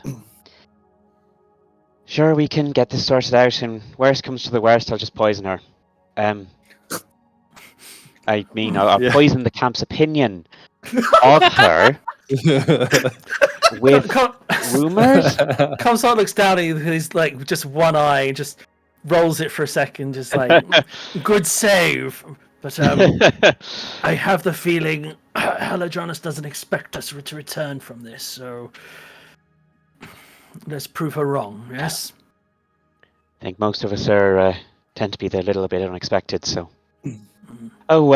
sure, we can get this sorted out, and worst comes to the worst, I'll just poison her. I mean, I'll poison the camp's opinion of her with rumors. Comstock looks down at you with his, just one eye and just rolls it for a second, just like, "Good save." But I have the feeling Haladranis doesn't expect us to return from this, so let's prove her wrong, yes? I think most of us are tend to be a little bit unexpected, so... Oh,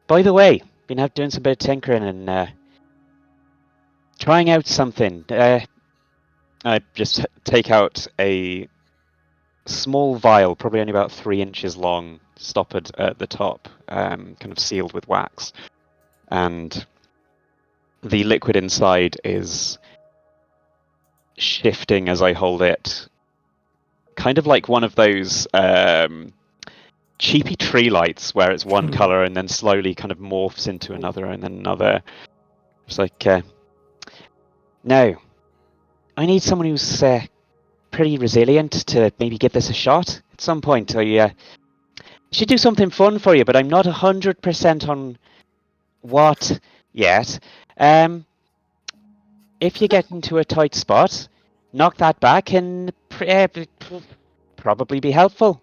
by the way, been out doing some bit of tinkering and trying out something. I just take out a small vial, probably only about 3 inches long, stoppered at the top, kind of sealed with wax. And the liquid inside is shifting as I hold it. Kind of like one of those cheapy tree lights where it's one color and then slowly kind of morphs into another and then another. It's like, no. I need someone who's pretty resilient to maybe give this a shot at some point. I should do something fun for you, but I'm not 100% on what yet. If you get into a tight spot, knock that back and probably be helpful.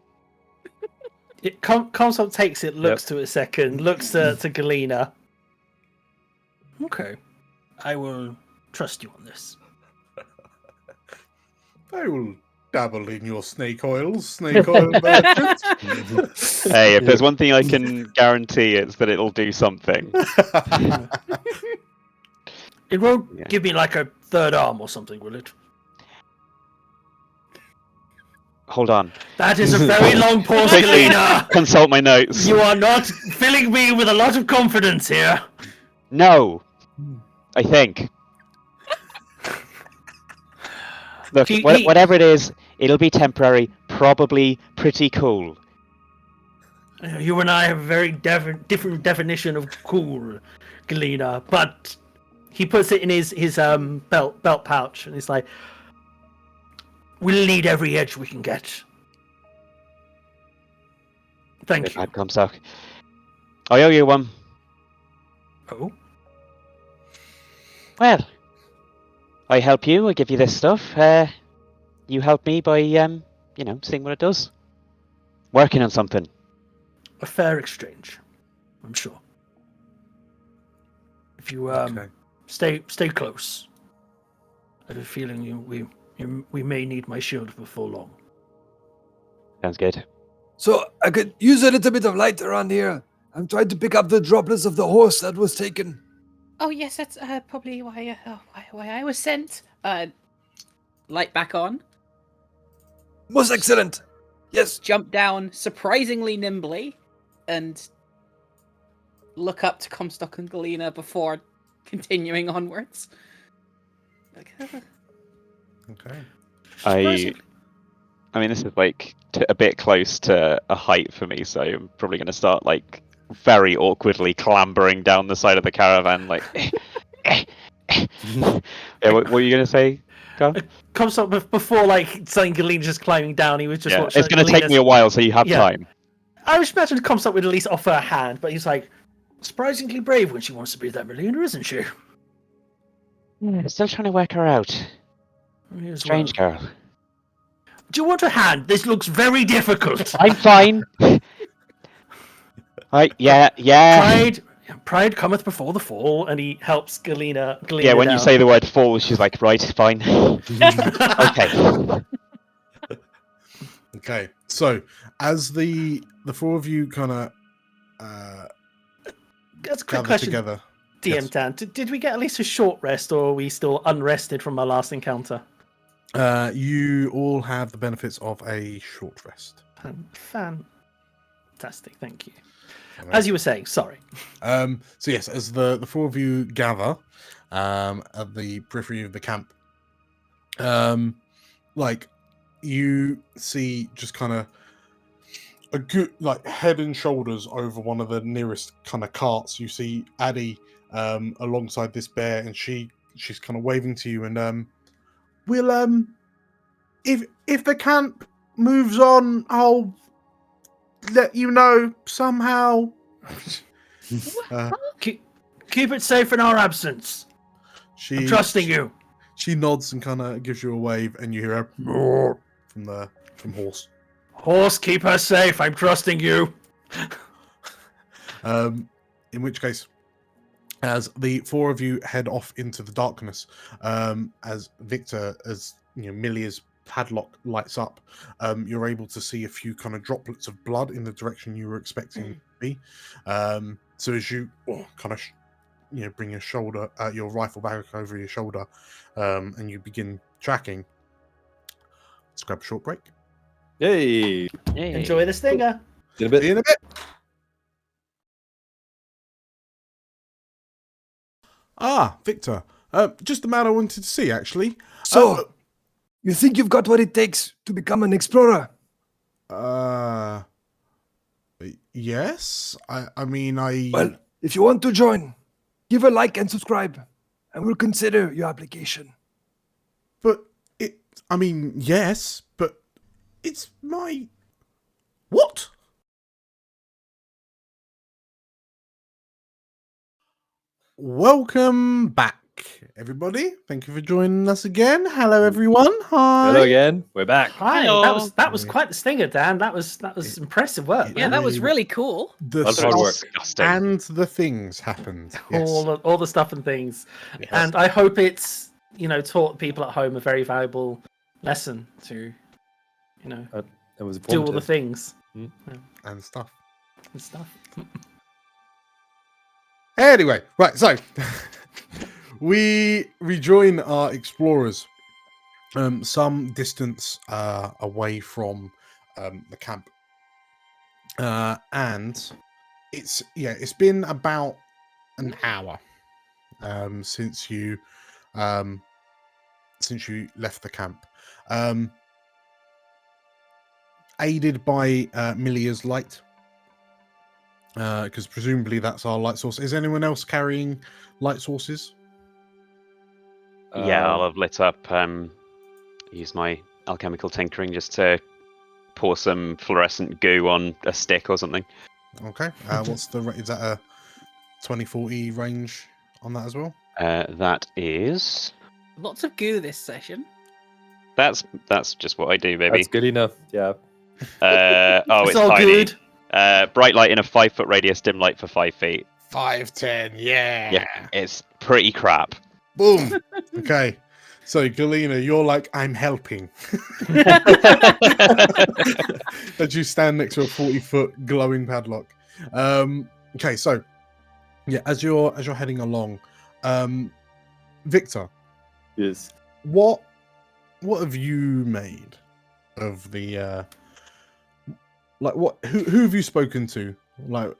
Comstock takes it, looks to it a second, looks to Galena. Okay. I will trust you on this. I will dabble in your snake oil merchant. Hey, if there's one thing I can guarantee, it's that it'll do something. It won't give me like a third arm or something, will it? Hold on. That is a very long pause, Galena. Consult my notes. You are not filling me with a lot of confidence here. No, I think. Look, whatever it is, it'll be temporary, probably pretty cool. You and I have a very different definition of cool, Galena. But he puts it in his belt pouch, and he's like, "We'll need every edge we can get." Thank you. Bad Comstock. I owe you one. Oh, Well, I help you. I give you this stuff. You help me by seeing what it does. Working on something. a fair exchange, I'm sure. If you Okay. stay close, I have a feeling we may need my shield before long. Sounds good. So I could use a little bit of light around here. I'm trying to pick up the droplets of the horse that was taken. Oh yes, that's probably why I was sent. Light back on. Most excellent. Yes. Jump down surprisingly nimbly, and look up to Comstock and Galena before continuing onwards. Okay. I mean, this is like a bit close to a height for me, so I'm probably going to start like very awkwardly clambering down the side of the caravan, like. Yeah, what were you going to say, Carl? Comes up before like saying Galena's just climbing down. He was just watching. It's going to take me a while, so you have time. I would imagine Comstock would at least offer a hand, but he's like surprisingly brave when she wants to be that Galena, isn't she? Yeah, still trying to work her out. Strange girl. Do you want a hand? This looks very difficult. I'm fine. Yeah. Pride cometh before the fall, and he helps Galena Yeah, when down. you say the word fall, she's like, right, fine. Okay. Okay. So as the four of you kind of That's a quick gather question, together. DM Yes. Dan. Did we get at least a short rest, or are we still unrested from our last encounter? You all have the benefits of a short rest. Fantastic, thank you. As you were saying, sorry. So yes, as the four of you gather at the periphery of the camp, like you see just kind of a good like head and shoulders over one of the nearest kind of carts. You see Addie alongside this bear, and she's kind of waving to you, and we'll if the camp moves on, I'll let you know somehow. Keep it safe in our absence. I'm trusting you. She nods and kind of gives you a wave, and you hear a roar from horse. Horse, keep her safe. I'm trusting you. In which case, as the four of you head off into the darkness, as Viktor, as you know, Milia's padlock lights up, you're able to see a few kind of droplets of blood in the direction you were expecting to be. So as you kind of bring your rifle back over your shoulder, and you begin tracking. Let's grab a short break. Yay! Enjoy the stinger. See you in a bit. See you in a bit. Viktor. Just the man I wanted to see, actually. So, you think you've got what it takes to become an explorer? Yes. I mean, Well, if you want to join, give a like and subscribe, and we'll consider your application. But yes, but it's my... What? Welcome back, everybody. Thank you for joining us again. Hello, everyone. Hi. Hello again. We're back. Hi. Hello. That was quite the stinger, Dan. That was impressive work. Yeah, that was really cool. The That's hard work. stuff and the things happened. Yes. All the stuff and things. Yes. And I hope it's taught people at home a very valuable lesson to It was do all the informative. things and stuff. and stuff. Anyway, right, so we rejoin our explorers some distance away from the camp. And it's been about an hour since you left the camp. Aided by Milia's light, because presumably that's our light source. Is anyone else carrying light sources? Yeah, I'll have lit up. Use my alchemical tinkering just to pour some fluorescent goo on a stick or something. Okay. What's the is that a 2040 range on that as well? That is. Lots of goo this session. That's just what I do, baby. That's good enough. Yeah. It's all tiny. good. Bright light in a 5-foot radius, dim light for 5 feet. 5'10", yeah. Yeah, it's pretty crap. Boom. Okay. So Galena, you're like, I'm helping. As you stand next to a 40-foot glowing padlock. Okay, so yeah, as you're heading along, Viktor, Yes. what have you made of the who have you spoken to like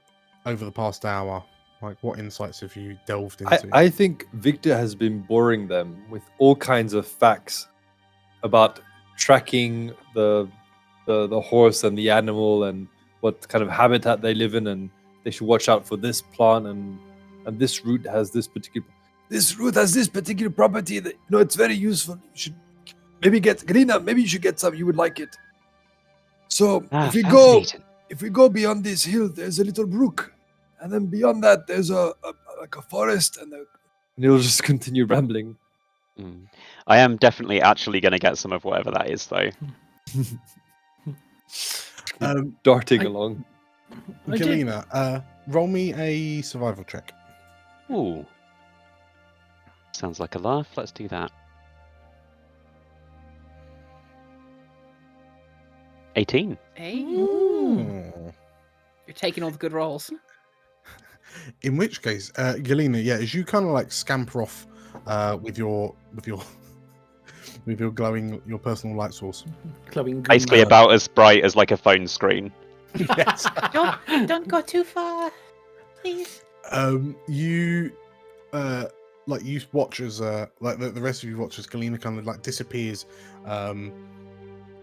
over the past hour? Like, what insights have you delved into? I think Viktor has been boring them with all kinds of facts about tracking the horse and the animal and what kind of habitat they live in, and they should watch out for this plant and this root has this particular property that it's very useful. You should maybe get Galina. Maybe you should get some. You would like it. So if we go beyond this hill, there's a little brook, and then beyond that, there's a forest and he'll just continue rambling. I am definitely actually going to get some of whatever that is, though. Darting along. Galena, roll me a survival check. Ooh. Sounds like a laugh. Let's do that. 18. Hey, Ooh. you're taking all the good rolls. In which case, Galena, yeah, as you kind of like scamper off with your glowing, your personal light source. Glowing goo. Basically about as bright as like a phone screen. Yes. Don't go too far, please. You like you watch as like the rest of you watch as Galena kind of like disappears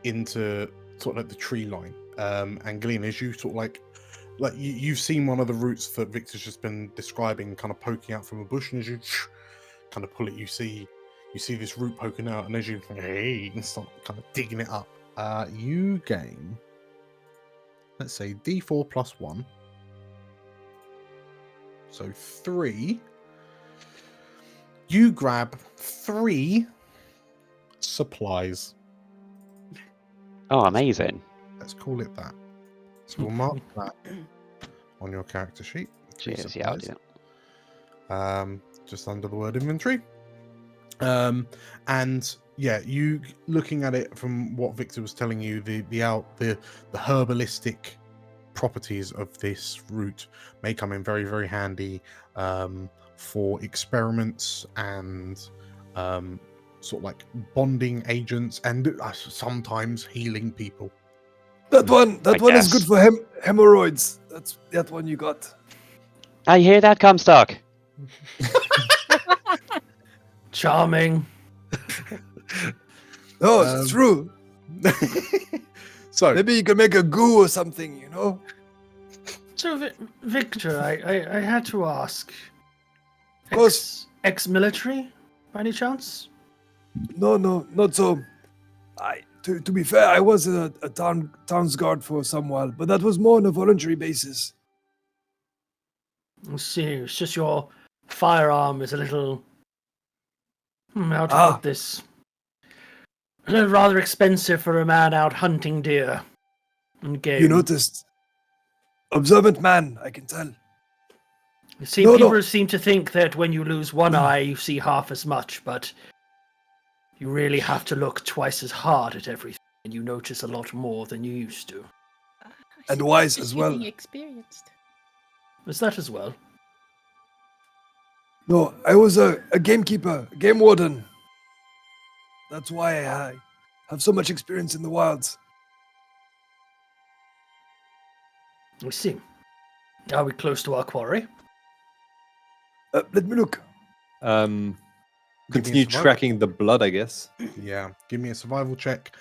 into sort of like the tree line. And Galena, as you sort of like you've seen one of the roots that Viktor's just been describing kind of poking out from a bush, and as you kind of pull it, you see this root poking out, and as you and start kind of digging it up, you gain, let's say, D4 plus 1. So 3. You grab 3 supplies. Oh, amazing. Let's call it that. So we'll mark that on your character sheet. 3 Cheers, yeah, I'll do supplies. Just under the word inventory. And yeah, you looking at it from what Viktor was telling you, the herbalistic properties of this root may come in very, very handy for experiments and sort of like bonding agents, and sometimes healing people. That one is good for hemorrhoids. That's that one you got. I hear that, Comstock. Charming. Oh, it's true. So Maybe you can make a goo or something, So, Viktor, I had to ask. Of course. Ex-military, by any chance? No, not so. To be fair, I was a town's guard for some while, but that was more on a voluntary basis. I see. It's just your firearm is a little. How to put this? A little rather expensive for a man out hunting deer and game. You noticed. Observant man, I can tell. You see, people seem to think that when you lose one eye, you see half as much, but you really have to look twice as hard at everything, and you notice a lot more than you used to. And wise as well. Experienced. Was that as well? No, I was a gamekeeper, a game warden. That's why I have so much experience in the wilds. I see. Are we close to our quarry? Let me look. Continue tracking the blood, I guess. Yeah, give me a survival check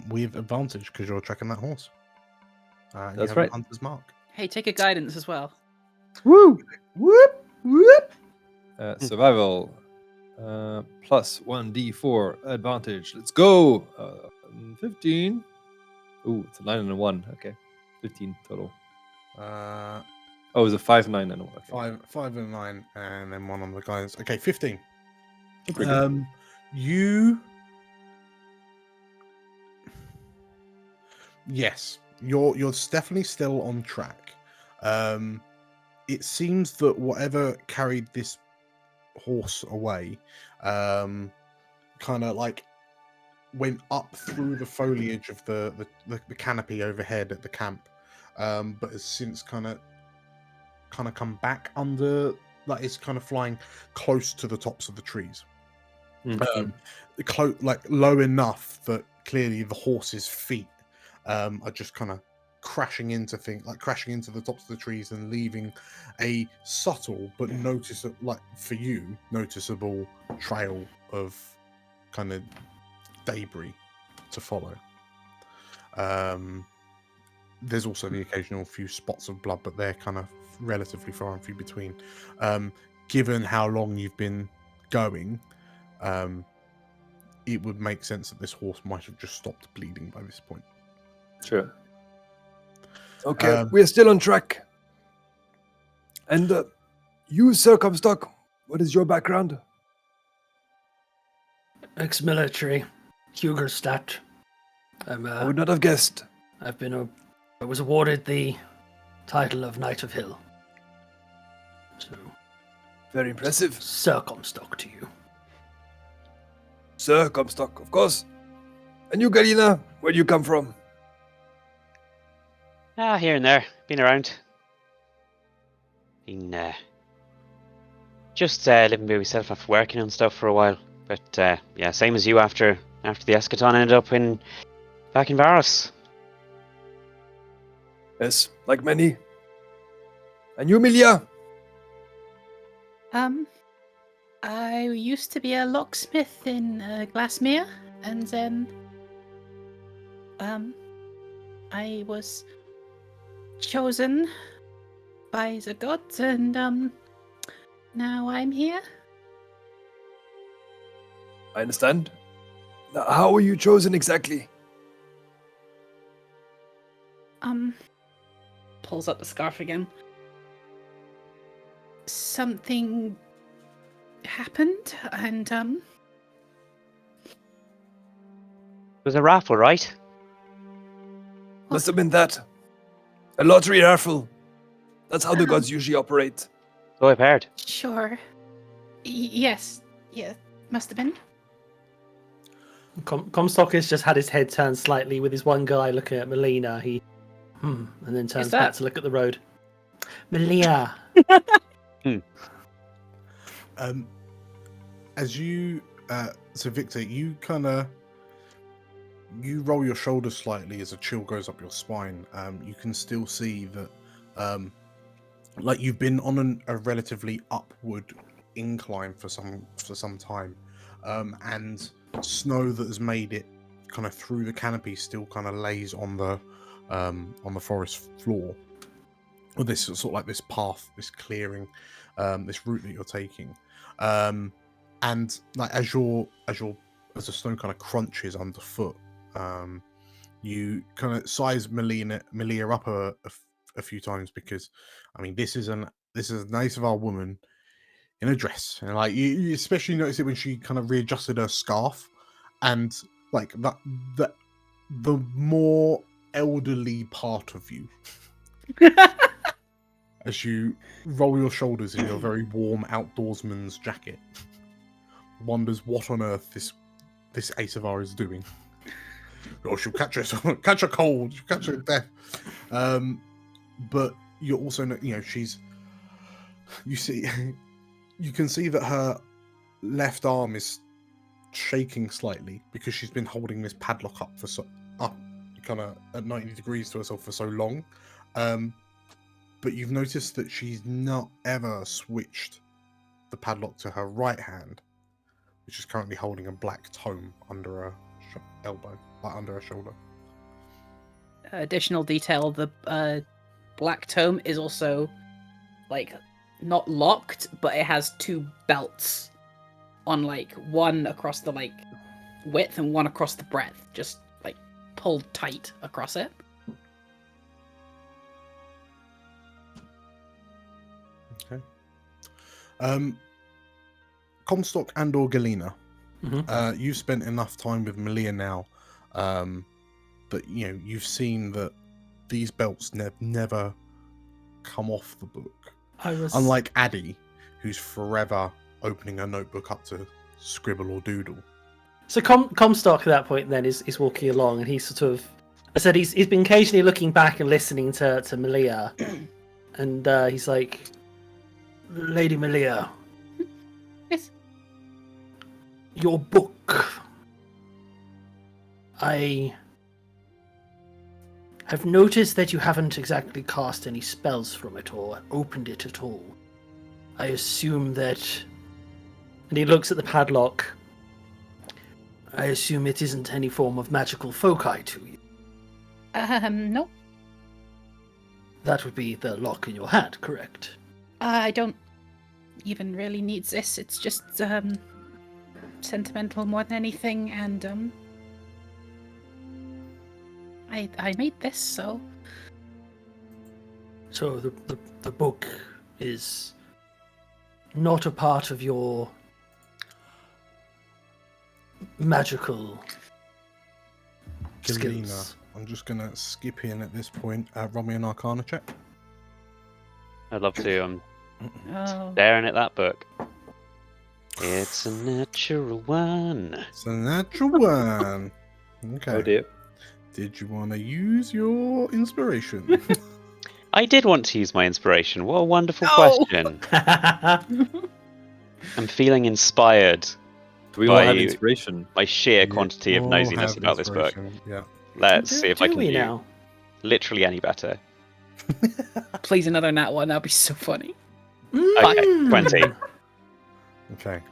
with advantage because you're tracking that horse. That's right. Hunter's mark. Hey, take a guidance as well. Woo! Whoop! Whoop! Survival. Plus 1d4 advantage. Let's go. 15. Ooh, it's a 9 and a 1. Okay. 15 total. Oh, it was a 5, 9, and a 1. Okay. Five and a 9, and then one on the guys. Okay, 15. Pretty good. You. Yes, you're definitely still on track. It seems that whatever carried this horse away, kind of like went up through the foliage of the canopy overhead at the camp, but has since kind of come back under, like it's kind of flying close to the tops of the trees. Like low enough that clearly the horse's feet are just kind of crashing into the tops of the trees and leaving a subtle but noticeable trail of kind of debris to follow. There's also the occasional few spots of blood, but they're kind of relatively far and few between. Given how long you've been going, it would make sense that this horse might have just stopped bleeding by this point. Sure. Okay, we're still on track. And you, Sir Comstock, what is your background? Ex-military, Hugerstadt. I would not have guessed. I was awarded the title of Knight of Hill. So, Very impressive. Sir Comstock to you. Sir Comstock, of course. And you, Galina, where do you come from? Here and there. Been around. Been just living by myself after working and stuff for a while. But yeah, same as you after the eschaton ended up back in Varus. Yes, like many. And you, Milia? I used to be a locksmith in Glassmere, and then I was chosen by the gods, and now I'm here. I understand. Now, how were you chosen exactly? Pulls up the scarf again. Something happened, and It was a raffle, right? Must have been that. A lottery raffle. That's how the gods usually operate. So I've heard. Sure. Yes. Yeah, must have been. Comstock has just had his head turned slightly with his one guy looking at Melina. He and then turns back to look at the road. Melina. As you so Victor, you roll your shoulders slightly as a chill goes up your spine. You can still see that like you've been on a relatively upward incline for some time, and snow that has made it kind of through the canopy still kind of lays on the forest floor. Or this sort of like this path, this clearing, this route that you're taking, and like as the stone kind of crunches underfoot, you kind of size Melia up a few times, because I mean this is a nice of our woman in a dress, and like you especially notice it when she kind of readjusted her scarf, and like the more elderly part of you as you roll your shoulders in your very warm outdoorsman's jacket wonders what on earth this Asavar is doing. Or she'll catch a cold, she'll catch a death. But you're also, you can see that her left arm is shaking slightly because she's been holding this padlock up kind of at 90 degrees to herself for so long. But you've noticed that she's not ever switched the padlock to her right hand, which is currently holding a black tome under her elbow, like under her shoulder. Additional detail: the black tome is also like not locked, but it has 2 belts on like one across the like width and one across the breadth, just like pulled tight across it. Okay. Comstock and or Galena, you've spent enough time with Malia now, but you know you've seen that these belts never come off the book. Unlike Addie, who's forever opening her notebook up to scribble or doodle. So Comstock at that point then is walking along, and he's sort of, I said he's been occasionally looking back and listening to Malia, and he's like, Lady Malia, Yes. Your book. I have noticed that you haven't exactly cast any spells from it or opened it at all. I assume that... And he looks at the padlock. I assume it isn't any form of magical foci to you. No. That would be the lock in your hand, correct? I don't even really need this. It's just sentimental more than anything, and I made this, so. So the book is not a part of your magical Galena, skills. I'm just gonna skip in at this point. Roll me an Arcana check. I'd love to. I'm Oh. staring at that book. It's a natural one. It's a natural one. Okay. Oh dear. Did you want to use your inspiration? I did want to use my inspiration. What a wonderful No! question. I'm feeling inspired We all have by inspiration. my sheer quantity of All nosiness have about this book. inspiration, Yeah. Let's see if I Do can we do now? literally any better. Please, another nat one. That'd be so funny. Okay, 20. Okay.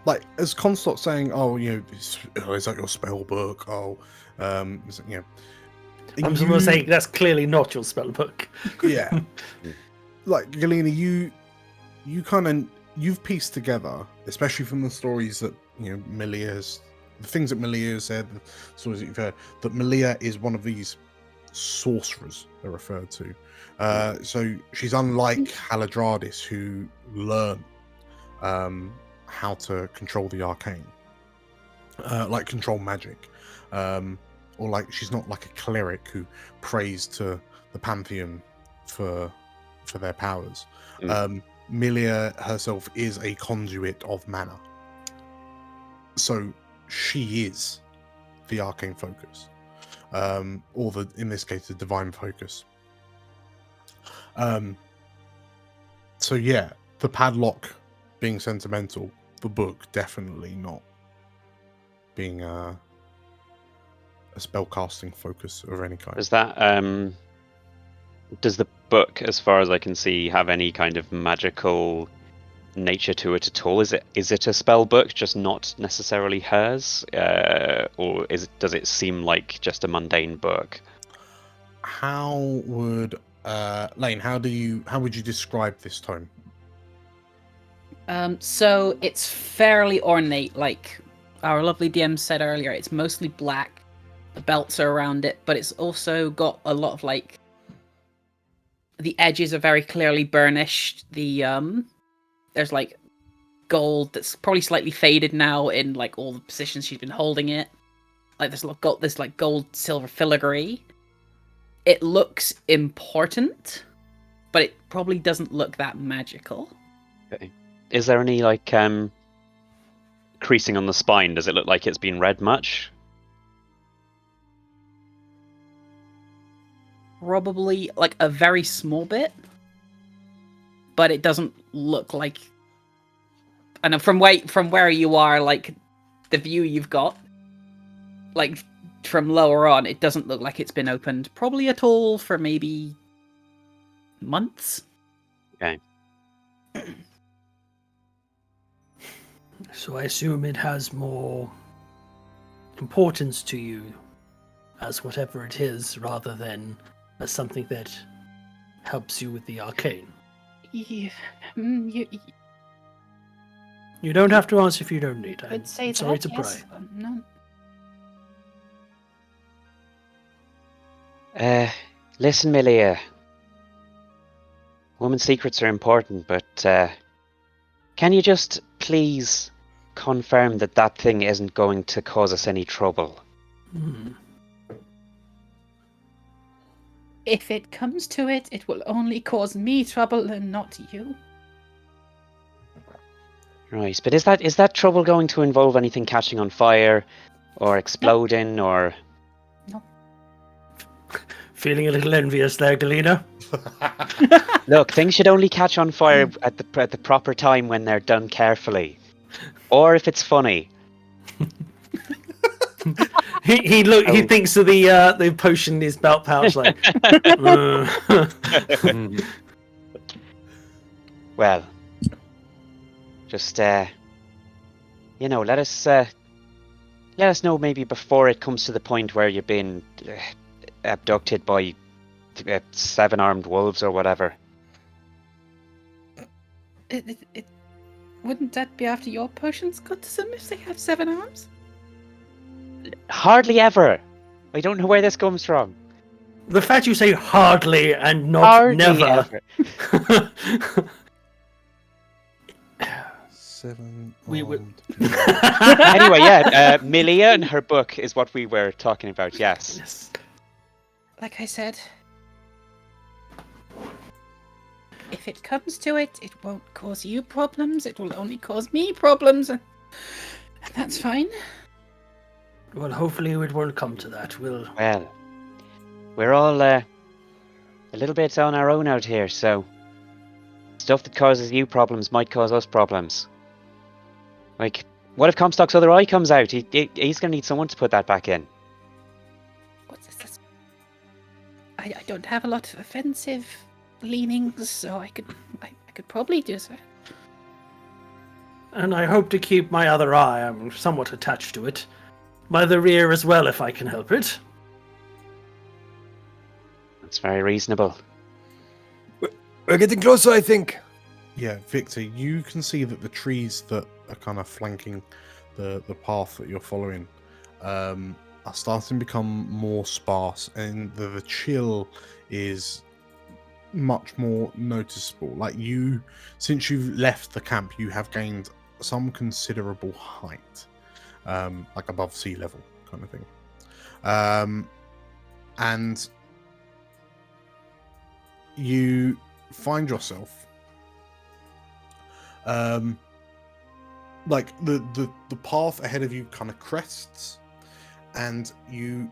Like as Comstock saying, "Oh, you know, is that your spell book? Oh, is it, you know." I'm just going to say that's clearly not your spell book. Yeah. Like Galena, you've pieced together, especially from the stories that you know the things that Malia has said, the stories that you've heard, that Malia is one of these sorcerers they're referred to. So she's unlike Haladradis, who learn how to control the arcane, like control magic, or like she's not like a cleric who prays to the pantheon for their powers. Milia herself is a conduit of mana, so she is the arcane focus, or in this case the divine focus. So yeah, the padlock being sentimental, the book definitely not being a spellcasting focus of any kind. Does that does the book, as far as I can see, have any kind of magical nature to it at all? Is it a spell book, just not necessarily hers, or does it seem like just a mundane book? How would Lane? How would you describe this tome? So it's fairly ornate, like our lovely DM said earlier. It's mostly black. The belts are around it, but it's also got a lot of like the edges are very clearly burnished. There's like gold that's probably slightly faded now in like all the positions she's been holding it. Like there's got this like gold silver filigree. It looks important, but it probably doesn't look that magical. Okay. Is there any like creasing on the spine? Does it look like it's been read much? Probably like a very small bit, but it doesn't look like. And from where you are, like the view you've got, like from lower on, it doesn't look like it's been opened probably at all for maybe months. Okay. So I assume it has more importance to you as whatever it is, rather than as something that helps you with the arcane. You You don't have to answer if you don't need. could say I'm sorry that, to yes. pry. No. Listen, Milia. Women's secrets are important, but can you just please confirm that that thing isn't going to cause us any trouble? If it comes to it, it will only cause me trouble and not you. Right, but is that trouble going to involve anything catching on fire, or exploding, or? No. Feeling a little envious there, Galena. Look, things should only catch on fire at the proper time when they're done carefully, or if it's funny. He thinks of the potion in his belt pouch, like. Well, just let us know maybe before it comes to the point where you're being abducted by 7 armed wolves or whatever. Wouldn't that be after your potions got to them if they have 7 arms? Hardly ever. I don't know where this comes from. The fact you say hardly and not Hardly never. ever. 7 We would- armed. Anyway, yeah, Milia and her book is what we were talking about. Yes. Yes. Like I said, if it comes to it, it won't cause you problems. It will only cause me problems, and that's fine. Well, hopefully it won't come to that. We'll. Well, we're all a little bit on our own out here, so stuff that causes you problems might cause us problems. Like, what if Comstock's other eye comes out? He's gonna need someone to put that back in. What's this? I don't have a lot of offensive leanings, so I could probably do so. And I hope to keep my other eye. I'm somewhat attached to it. By the rear as well, if I can help it. That's very reasonable. We're getting closer, I think. Yeah, Victor, you can see that the trees that are kind of flanking the path that you're following are starting to become more sparse, and the chill is much more noticeable. Like, since you've left the camp, you have gained some considerable height, like above sea level kind of thing. And you find yourself like the path ahead of you kind of crests, and you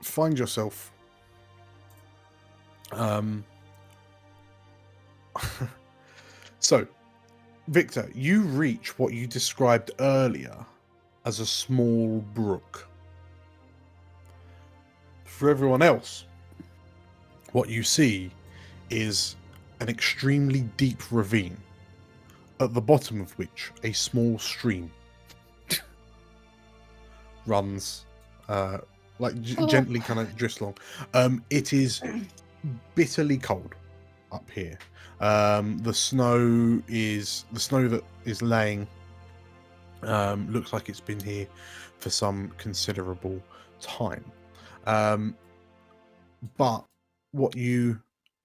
find yourself so Victor, you reach what you described earlier as a small brook. For everyone else, what you see is an extremely deep ravine, at the bottom of which a small stream runs, gently kind of drifts along. It is bitterly cold up here. The snow that is laying looks like it's been here for some considerable time. But what you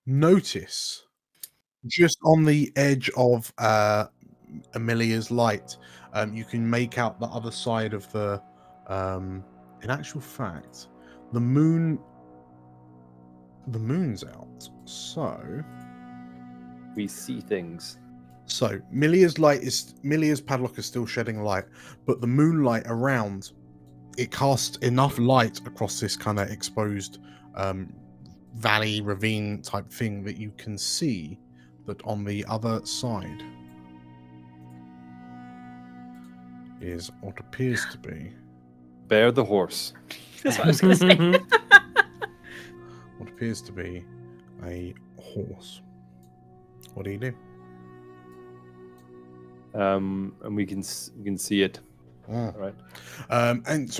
notice just on the edge of Amelia's light, you can make out the other side of the in actual fact the moon's out, so We see things. So Milia's padlock is still shedding light, but the moonlight around it casts enough light across this kind of exposed valley ravine type thing that you can see that on the other side is what appears to be Bear the horse. That's what I was going to say. what appears to be a horse. What do you do? And we can see it. Ah. Right. And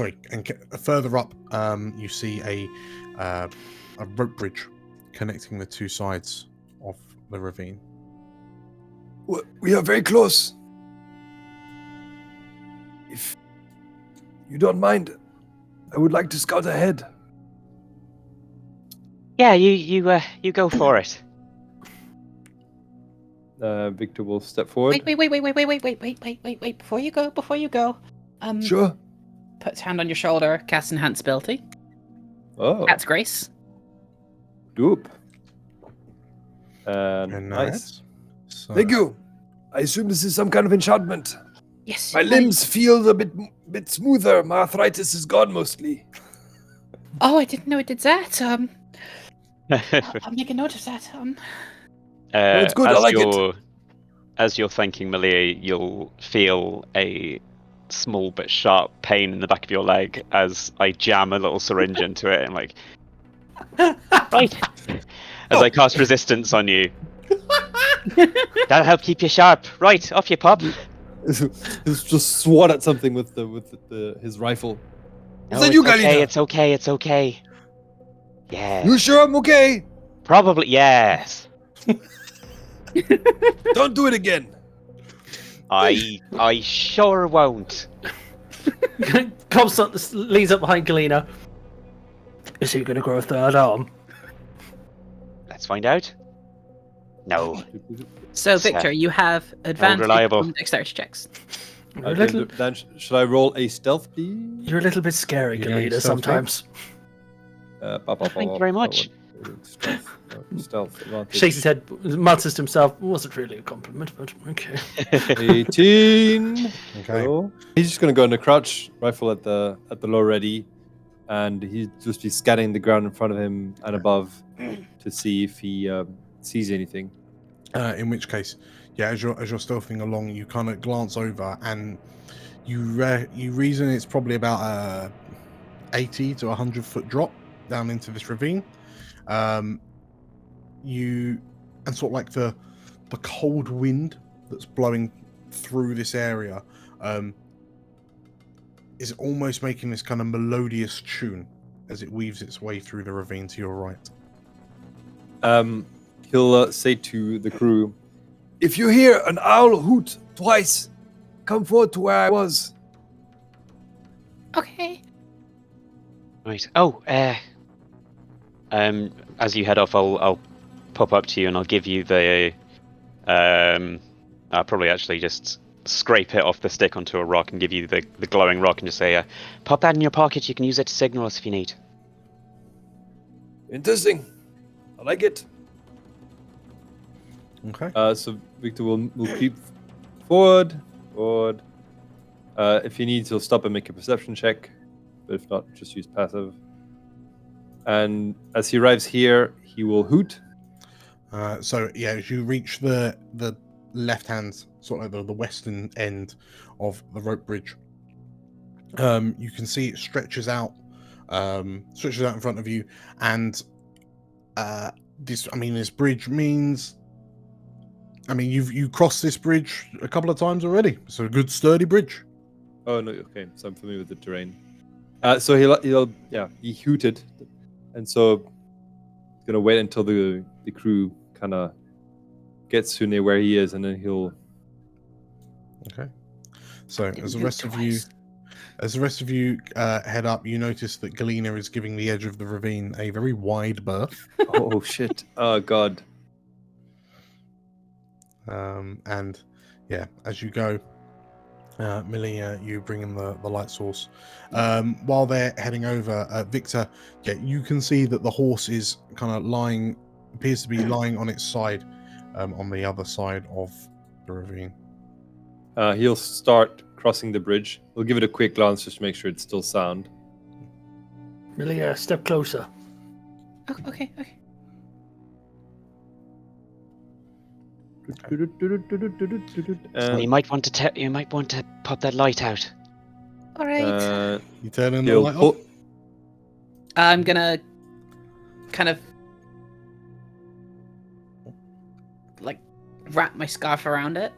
further up, you see a rope bridge connecting the two sides of the ravine. We are very close. If you don't mind, I would like to scout ahead. Yeah, you go for it. Viktor will step forward. Wait. Before you go. Sure. Puts hand on your shoulder, casts Enhance ability. Oh, That's Grace. dope. Very Nice. So, Thank you. I assume this is some kind of enchantment. Yes. My limbs feel a bit smoother. My arthritis is gone mostly. Oh, I didn't know it did that. I'll make a note of that. it's good, I like it. As you're thanking Malia, you'll feel a small but sharp pain in the back of your leg as I jam a little syringe into it and like, right, as I cast resistance on you. That'll help keep you sharp. Right, off you pop. He's just swat at something with his rifle. Is that you, Galina? It's okay. Yeah. You sure I'm okay? Probably, yes. Don't do it again. I sure won't. Comstock leans up behind Galina. Is he going to grow a third arm? Let's find out. No. So, Victor, you have advantage reliable. on dexterity checks. Then should I roll a stealth, please? You're a little bit scary, You're going Galina, stealthy? sometimes. Thank you very much. Stealth advantage. Shakes his head, mutters to himself. Wasn't really a compliment, but okay. 18. Okay. So, he's just gonna go into crouch, rifle at the low ready, and he'll just be scanning the ground in front of him and above to see if he sees anything. In which case, yeah, as you're stealthing along, you kind of glance over and you reason it's probably about a 80 to 100 foot drop down into this ravine. You and sort of like the cold wind that's blowing through this area is almost making this kind of melodious tune as it weaves its way through the ravine to your right. He'll say to the crew, If you hear an owl hoot twice, come forward to where I was. Okay. Right. Oh, as you head off, I'll pop up to you and I'll give you the I'll probably actually just scrape it off the stick onto a rock and give you the glowing rock and just say, pop that in your pocket. You can use it to signal us if you need. Interesting. I like it. Okay. so Victor will creep forward. If he needs, he'll stop and make a perception check, but if not, just use passive. And as he arrives here, he will hoot. So yeah, as you reach the left hand, sort of the western end of the rope bridge, you can see it stretches out in front of you, and this bridge means, you crossed this bridge a couple of times already. It's a good sturdy bridge. Oh no, okay, so I'm familiar with the terrain. So he hooted, and so he's gonna wait until the crew kind of gets to near where he is, and then he'll. Okay. So as the rest of you head up, you notice that Galina is giving the edge of the ravine a very wide berth. Oh shit! Oh god. And yeah, as you go, Millie, you bring in the light source. While they're heading over, Victor, yeah, you can see that the horse is kind of appears to be lying on its side, on the other side of the ravine. He'll start crossing the bridge. We'll give it a quick glance just to make sure it's still sound. Really, step closer. Okay. So you might want to pop that light out. All right. You turn in the light off? I'm gonna kind of like wrap my scarf around it,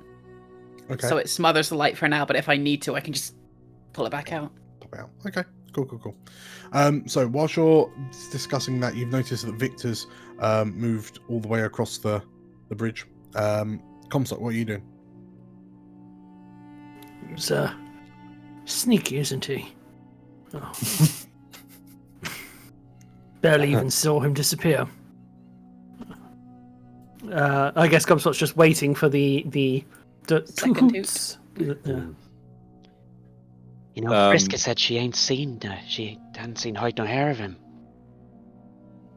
Okay. so it smothers the light for now. But if I need to, I can just pull it back out. Pop out. Okay. Cool. So whilst you're discussing that, you've noticed that Victor's moved all the way across the bridge. Comstock, what are you doing? He's sneaky, isn't he? Oh. Barely even saw him disappear. I guess Comstock's just waiting for the Second hoots. You know, Friska said she hadn't seen hide nor hair of him.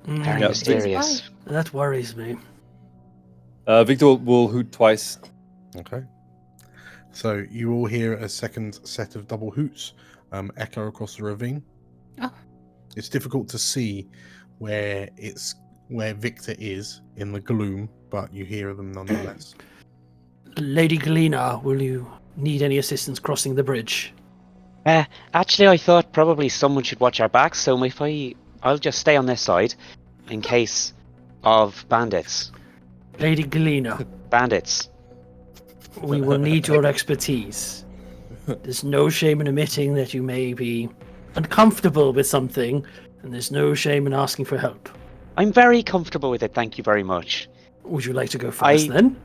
Very mysterious. That worries me. Victor will hoot twice. Okay. So you all hear a second set of double hoots echo across the ravine. Oh. It's difficult to see where Victor is in the gloom, but you hear them nonetheless. Lady Galena, will you need any assistance crossing the bridge? Actually, I thought probably someone should watch our backs, so I'll just stay on this side in case of bandits. Lady Galena, Bandits. we will need your expertise. There's no shame in admitting that you may be uncomfortable with something, and there's no shame in asking for help. I'm very comfortable with it, thank you very much. Would you like to go first, then?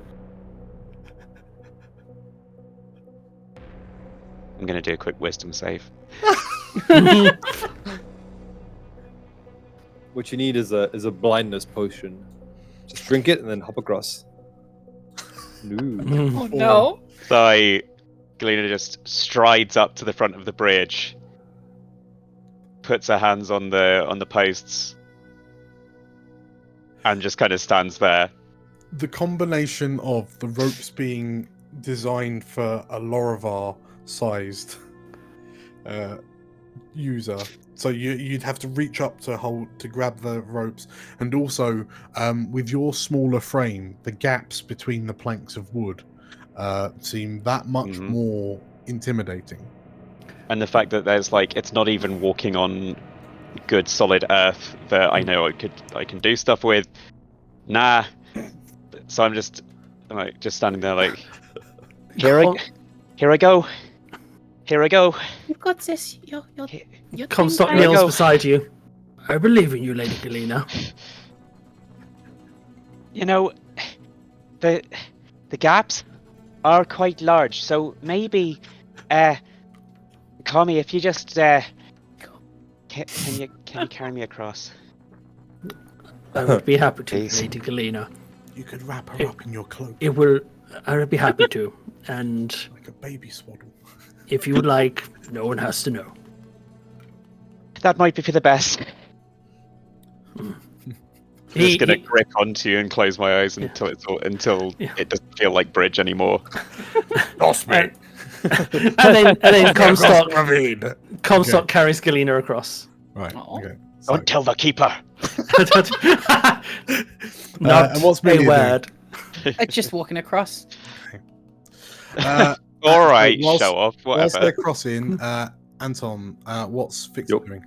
I'm going to do a quick wisdom save. What you need is a blindness potion. Just drink it and then hop across. No. Oh no! So Galena just strides up to the front of the bridge, puts her hands on the posts, and just kind of stands there. The combination of the ropes being designed for a Lorivar-sized user, so you'd have to reach up to grab the ropes, and also with your smaller frame, the gaps between the planks of wood seem that much more intimidating. And the fact that there's it's not even walking on good solid earth that I know I can do stuff with. Nah. So I'm just standing there here I go. You've got this. You're Comstock doing fine. kneels beside you. I believe in you, Lady Galena. You know, the gaps are quite large, so maybe Kami, if you just can you carry me across? I would be happy to, Please. Lady Galena. You could wrap her up in your cloak I would be happy to. And like a baby swaddle. if you would like, no one has to know. That might be for the best. I'm just gonna grip onto you and close my eyes until it doesn't feel like bridge anymore. Lost me. and then Comstock carries Galena across. Right. Aw. Okay. Don't tell the keeper. Not and what's a Melia word. Just walking across. All right, whilst- show off. Whilst they're Whatever. crossing, Anton, what's Victor doing?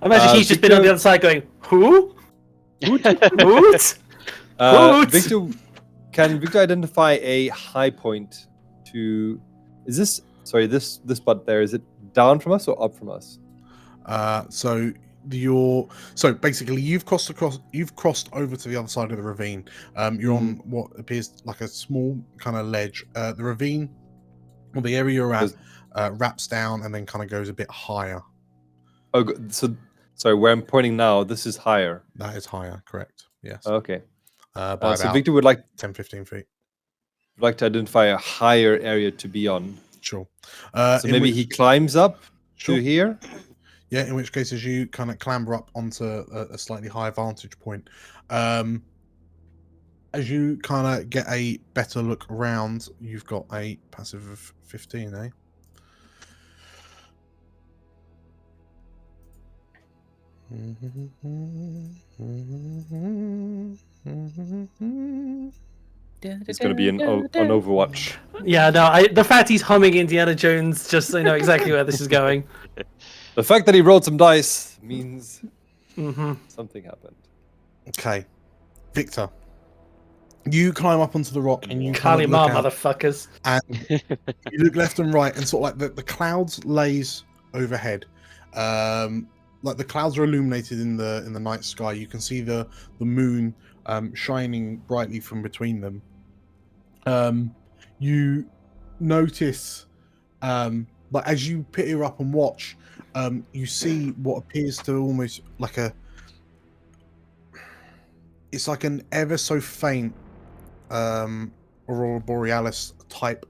I imagine he's just been on the other side going, who? Hoot? Victor, can Victor identify a high point to? Is this this spot there? Is it down from us or up from us? So basically you've crossed over to the other side of the ravine. You're on what appears like a small kind of ledge. The ravine, or the area you're at, wraps down and then kind of goes a bit higher. Oh, so where I'm pointing now, this is higher. That is higher, correct? Yes. Okay. By So about Victor would like 10-15 feet. to identify a higher area to be on. Sure. So maybe he climbs up Sure. to here. Yeah, in which case, as you kind of clamber up onto a slightly higher vantage point, as you kind of get a better look around, you've got a passive of 15, eh? It's going to be on Overwatch. Yeah, no, the fact he's humming Indiana Jones, just so I know exactly where this is going. The fact that he rolled some dice means something happened. Okay, Victor, you climb up onto the rock and you Kali kind Ma, of look out, motherfuckers. and you look left and right, and sort of like the clouds lays overhead. Like the clouds are illuminated in the night sky. You can see the moon shining brightly from between them. You notice, like as you peer up and watch, you see what appears to almost like it's like an ever so faint aurora borealis type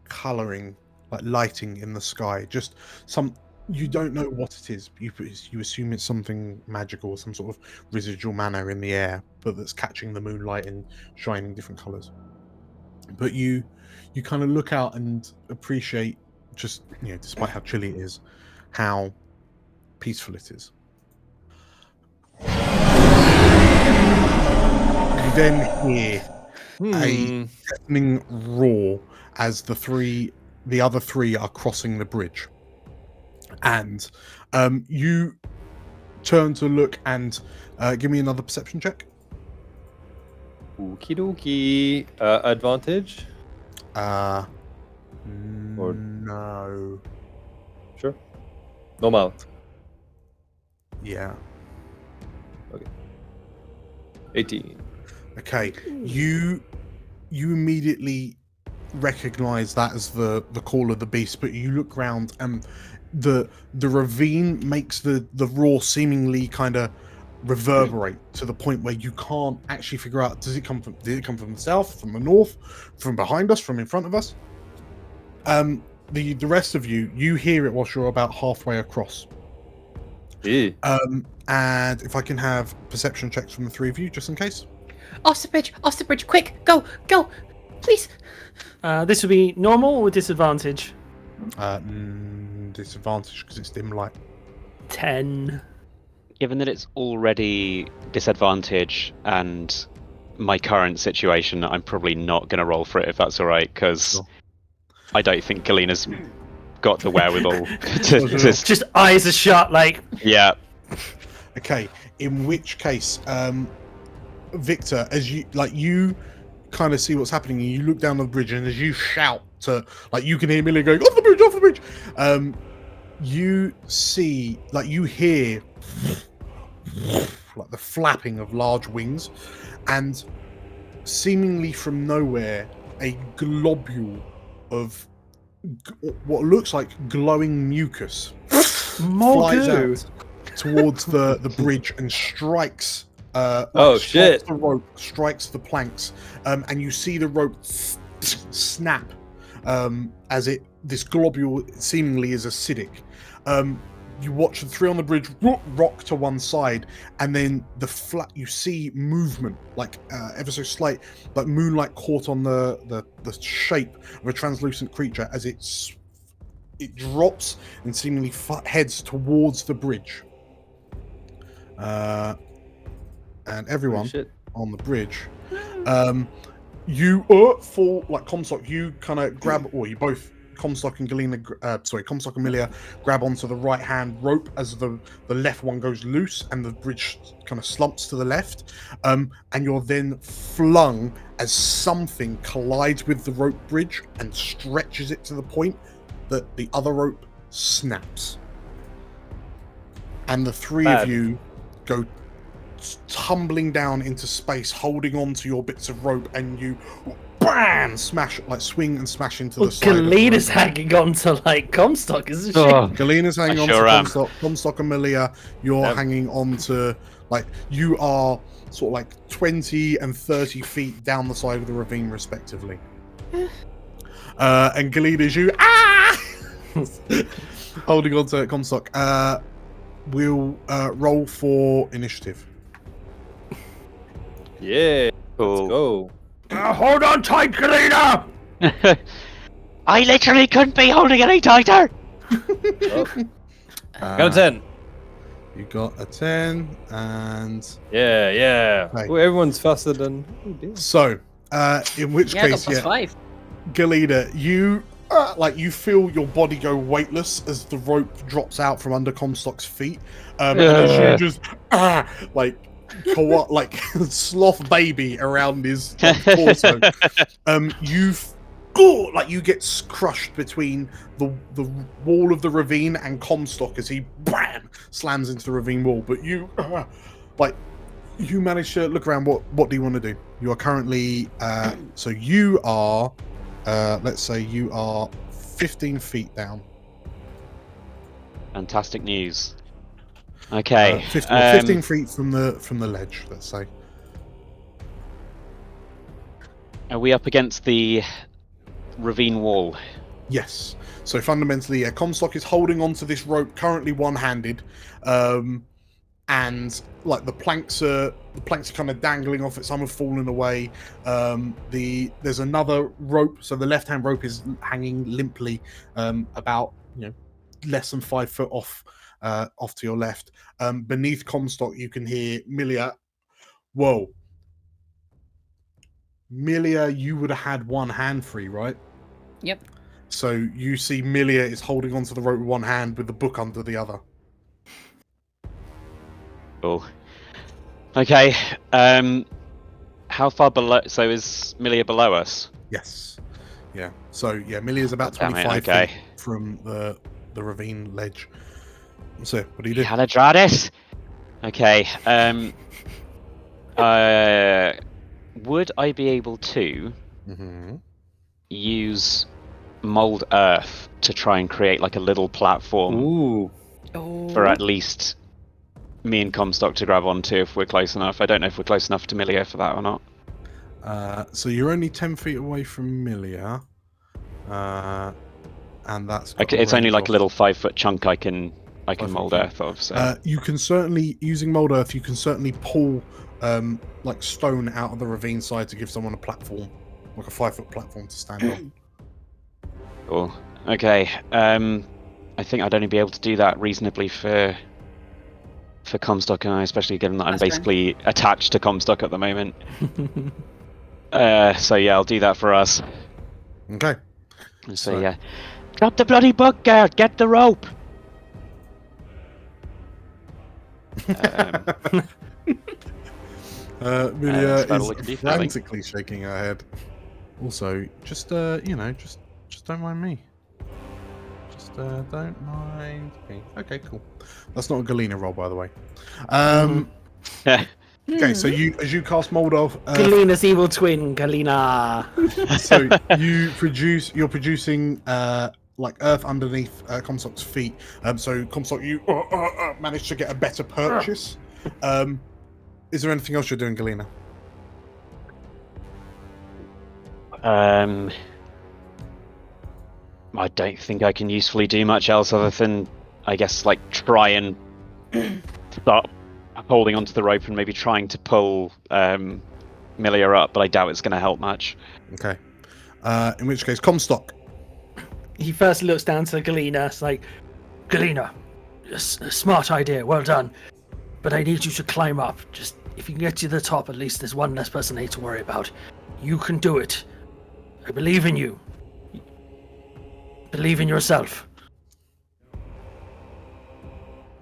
coloring, like lighting in the sky. Just some, you don't know what it is. You assume it's something magical, some sort of residual mana in the air, but that's catching the moonlight and shining different colors. But you kind of look out and appreciate, just despite how chilly it is, how peaceful it is. You then hear a deafening roar as the other three are crossing the bridge, and you turn to look and give me another perception check. Okie dokie. Advantage? Or Or- no. Sure. Normal. Yeah. 18. Okay. You immediately recognize that as the call of the beast, but you look around and the ravine makes the roar seemingly kind of reverberate to the point where you can't actually figure out, did it come from the south, from the north, from behind us, from in front of us? The rest of you hear it whilst you're about halfway across. Yeah. And if I can have perception checks from the three of you, just in case. Off the bridge, quick, go, please. This would be normal or disadvantage? Disadvantage because it's dim light. 10. Given that it's already disadvantage and my current situation, I'm probably not going to roll for it if that's all right, because Sure. I don't think Galina's got the wherewithal to Just eyes are shut, like. Yeah. Okay, in which case, Victor, as you kind of see what's happening, and you look down the bridge, and as you shout to, like, you can hear Millie going, off the bridge! You see, like, you hear like the flapping of large wings, and seemingly from nowhere, a globule of what looks like glowing mucus flies out towards the bridge and strikes shit. the rope, strikes the planks, and you see the rope snap as this globule seemingly is acidic. You watch the three on the bridge rock to one side, and then you see movement, like ever so slight, like moonlight caught on the shape of a translucent creature as it drops and seemingly heads towards the bridge. And everyone on the bridge, you fall like Comstock. You kind of grab, or you both. Comstock and Comstock and Milia grab onto the right hand rope as the left one goes loose and the bridge kind of slumps to the left, and you're then flung as something collides with the rope bridge and stretches it to the point that the other rope snaps, and the three of you go tumbling down into space, holding on to your bits of rope, and you bam, swing and smash into the side. Galina's hanging on to like Comstock, isn't she? Galina's hanging on sure to am. Comstock and Milia, you're hanging on to, like, you are sort of like 20 and 30 feet down the side of the ravine, respectively. And Galina's holding on to Comstock. We'll roll for initiative. Yeah. Cool. Let's go. Hold on tight, Galina! I literally couldn't be holding any tighter! Got a 10. You got a 10, and Yeah. Okay. Ooh, everyone's faster than. Oh, dear. so in which Yeah, I got case, +5. Galina, you you feel your body go weightless as the rope drops out from under Comstock's feet, and as you just like sloth baby around his torso. like you get crushed between the wall of the ravine and Comstock as he bam slams into the ravine wall. But you manage to look around. What do you want to do? You are currently so you are let's say you are 15 feet down. Fantastic news. Okay. 15 feet from the ledge, let's say. Are we up against the ravine wall? Yes. So fundamentally, Comstock is holding onto this rope, currently one-handed, and like the planks are kind of dangling off it. Some have fallen away. There's another rope, so the left-hand rope is hanging limply, about less than 5 foot off to your left. Beneath Comstock, you can hear Milia. Whoa. Milia, you would have had one hand free, right? Yep. So you see Milia is holding onto the rope with one hand with the book under the other. Cool. Okay. How far below? So is Milia below us? Yes. Yeah. So yeah, Milia is about Damn it, 25 okay. feet from the ravine ledge. So what do you do? Haladradis. Okay. Would I be able to use mold earth to try and create like a little platform for at least me and Comstock to grab onto if we're close enough? I don't know if we're close enough to Milia for that or not. So you're only 10 feet away from Milia, and that's got It's a only range like of a little 5 foot chunk I can mold feet. earth of. So you can certainly, using mold earth, you can certainly pull like stone out of the ravine side to give someone a platform, like a 5 foot platform to stand on. cool. Okay. I think I'd only be able to do that reasonably for Comstock and I, especially given that I'm That's basically attached to Comstock at the moment. So yeah, I'll do that for us. Okay. So yeah, drop the bloody book, Gert. Get the rope. Milia about all I can do is for now, I think. frantically shaking her head. Also, just just don't mind me. Just don't mind me. Okay, cool. That's not a Galena roll, by the way. Okay, so as you cast mold off, Galena's evil twin, Galena. so you're producing like earth underneath Comstock's feet. So Comstock, you managed to get a better purchase. Is there anything else you're doing, Galena? I don't think I can usefully do much else other than, I guess, like try and start holding onto the rope and maybe trying to pull Milia up, but I doubt it's going to help much. Okay. In which case, Comstock. He first looks down to Galena. It's like, Galena, a smart idea. Well done. But I need you to climb up. Just if you can get to the top, at least there's one less person I need to worry about. You can do it. I believe in you. Believe in yourself.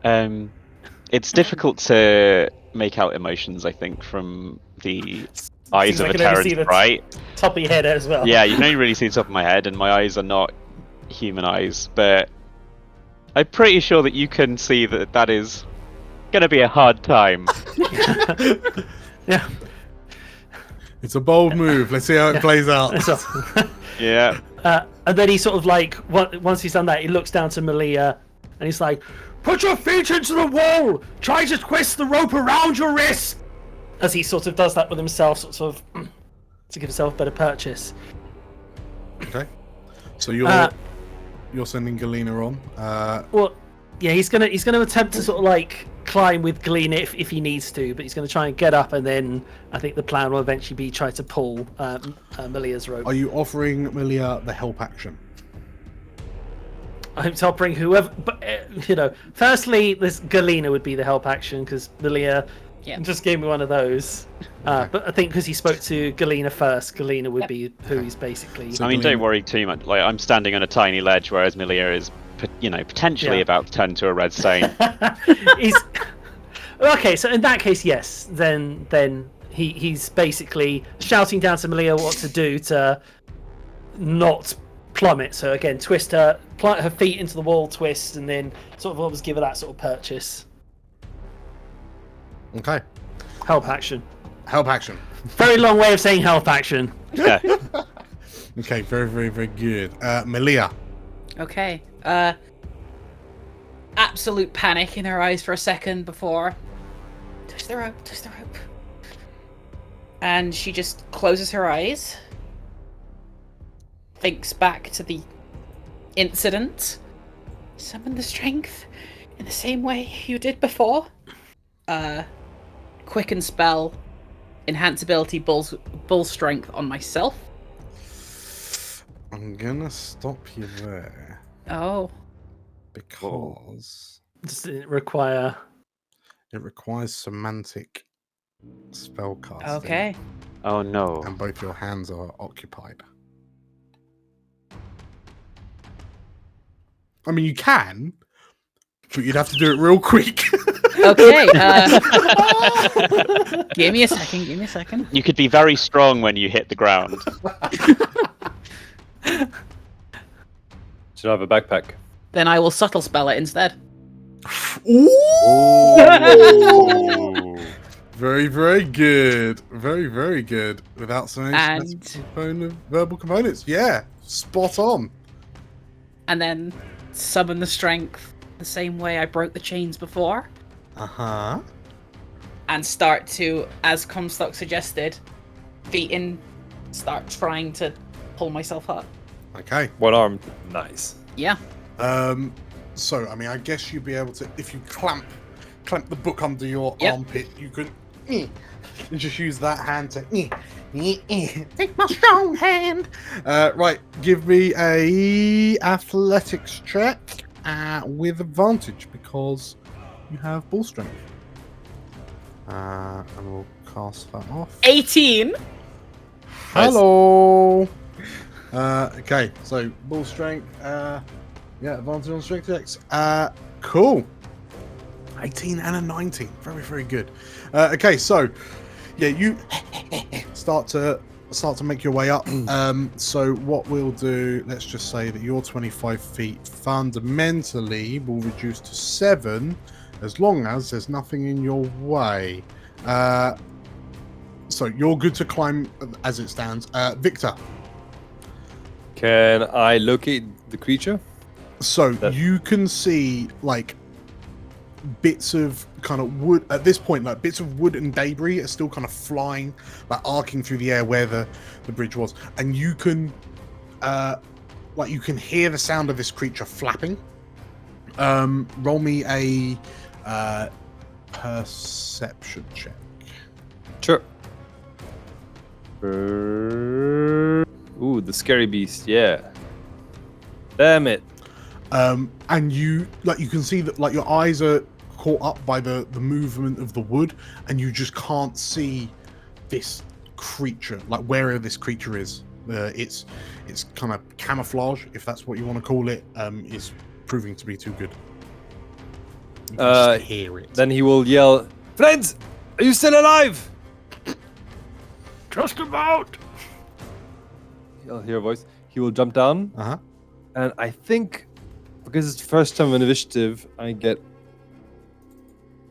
It's difficult to make out emotions, I think, from the eyes Seems of like a I can only see Terran, the right? Top of your head as well. Yeah, you can only really see the top of my head, and my eyes are not human eyes, but I'm pretty sure that you can see that that is going to be a hard time. Yeah. It's a bold move. Let's see how it plays out. So, Yeah. and then he sort of like, once he's done that, he looks down to Milia and he's like, put your feet into the wall! Try to twist the rope around your wrist! As he sort of does that with himself, sort of to give himself a better purchase. Okay. So you're sending Galena on. Well, yeah, he's gonna attempt to sort of like climb with Galena if he needs to, but he's gonna try and get up, and then I think the plan will eventually be try to pull Milia's rope. Are you offering Milia the help action? I hope to bring whoever, but firstly, this Galena would be the help action because Milia just gave me one of those. But I think because he spoke to Galena first, Galena would be who he's basically. So I mean, Galena- don't worry too much. Like, I'm standing on a tiny ledge, whereas Milia is, potentially about to turn to a red stain. He's okay. So in that case, yes. Then he's basically shouting down to Milia what to do to not plummet. So again, twist her, plant her feet into the wall, twist, and then sort of always give her that sort of purchase. Okay. Help action. Help action. Very long way of saying help action. Yeah. Okay, very, very, very good. Malia. Okay. Absolute panic in her eyes for a second before. Twist the rope, twist the rope. And she just closes her eyes. Thinks back to the incident. Summon the strength in the same way you did before. Quicken spell. Enhance ability, bull strength on myself. I'm gonna stop you there Oh. because Does it require? it requires semantic spellcasting. Okay. Oh no. And both your hands are occupied. I mean, you can, but you'd have to do it real quick. Okay. Give me a second. You could be very strong when you hit the ground. Should I have a backpack? Then I will subtle spell it instead. Ooh! Very, very good. Very, very good. Without some verbal components. Yeah, spot on. And then summon the strength the same way I broke the chains before. Uh-huh. And start to, as Comstock suggested, feet in, start trying to pull myself up. Okay. One arm. Nice. Yeah. So, I mean, I guess you'd be able to, if you clamp the book under your armpit, you could just use that hand to take my strong hand. Right, give me a athletics check with advantage because you have ball strength. And we'll cast that off. 18. Hello. Okay, so ball strength. Advantage on strength checks. Cool. 18 and a 19. Very, very good. Okay, so you start to make your way up. So what we'll do, let's just say that your 25 feet fundamentally will reduce to 7 as long as there's nothing in your way. So you're good to climb as it stands. Viktor. Can I locate the creature? So you can see like bits of kind of wood at this point, like bits of wood and debris are still kind of flying, like arcing through the air where the bridge was, and you can you can hear the sound of this creature flapping. Roll me a perception check. Sure. Ooh, the scary beast. Yeah. Damn it. And you can see that like your eyes are caught up by the movement of the wood, and you just can't see this creature, like where this creature is. It's kind of camouflage, if that's what you want to call it, is proving to be too good. You can just hear it. Then he will yell, "Friends, are you still alive?" Just about. You'll hear a voice. He will jump down. Uh-huh. And I think because it's first time of initiative, I get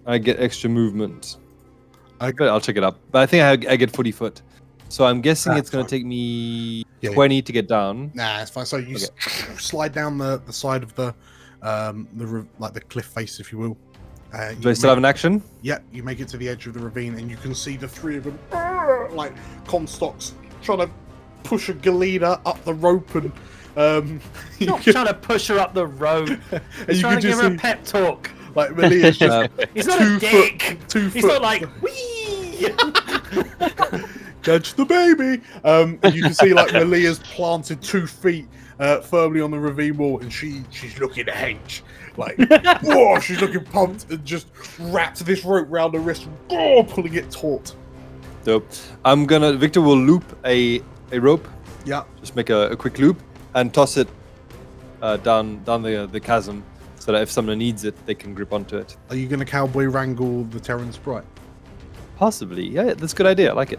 extra movement. I'll check it up. But I think I get 40 foot. So I'm guessing it's going to take me 20 to get down. Nah, it's fine. So you slide down the side of the cliff face, if you will. Do I still have an action? Yeah, you make it to the edge of the ravine, and you can see the three of them, like Comstock's trying to push a Galena up the rope, and not trying to push her up the road. He's trying to give her a pep talk. Like Malia's just he's not a dick. 2 foot. He's not like wee. Catch the baby. And you can see like Malia's planted 2 feet firmly on the ravine wall, and she's looking hench. Like, whoa, she's looking pumped, and just wrapped this rope round her wrist, pulling it taut. Dope. Viktor will loop a rope. Yeah. Just make a quick loop and toss it down the chasm, so that if someone needs it, they can grip onto it. Are you going to cowboy wrangle the Terran sprite? Possibly. Yeah, that's a good idea. I like it.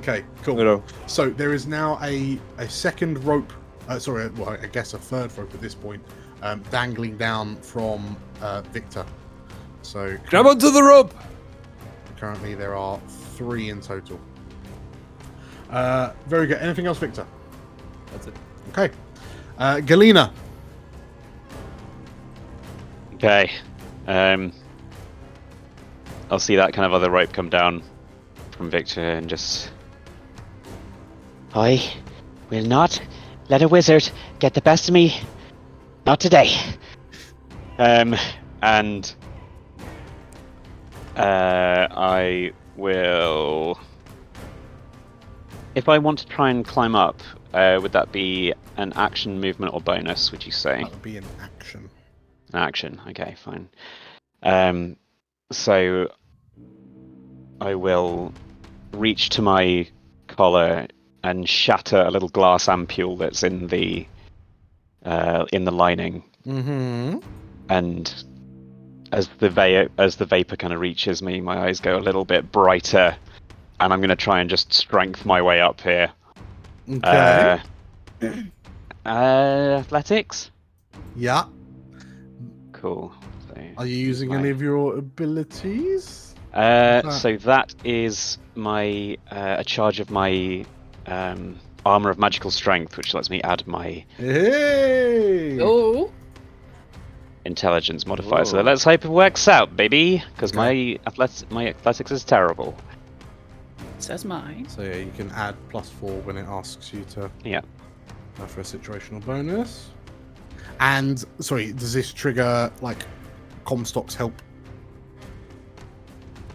Okay, cool. No. So there is now a second rope. Well, I guess a third rope at this point, dangling down from Viktor. So Grab onto the rope. currently there are 3 in total. Very good. Anything else, Viktor? That's it. Okay. Galena. Okay. I'll see that kind of other rope come down from Viktor and just... I will not let a wizard get the best of me. Not today. And I will... If I want to try and climb up, would that be an action, movement, or bonus, would you say? That would be an action. An action, okay, fine. So I will reach to my collar and shatter a little glass ampule that's in the lining. Mm-hmm. And as the vapor kind of reaches me, my eyes go a little bit brighter, and I'm going to try and just strength my way up here. Okay. Athletics? Yeah. Cool. So, Are you using any of your abilities? So that is my a charge of my armor of magical strength, which lets me add my Hey! Oh. intelligence modifier. So Whoa. let's hope it works out, baby, because Okay. my athletics is terrible. Says mine. So yeah, you can add +4 when it asks you to. Yeah. For a situational bonus. And sorry, does this trigger like Comstock's help?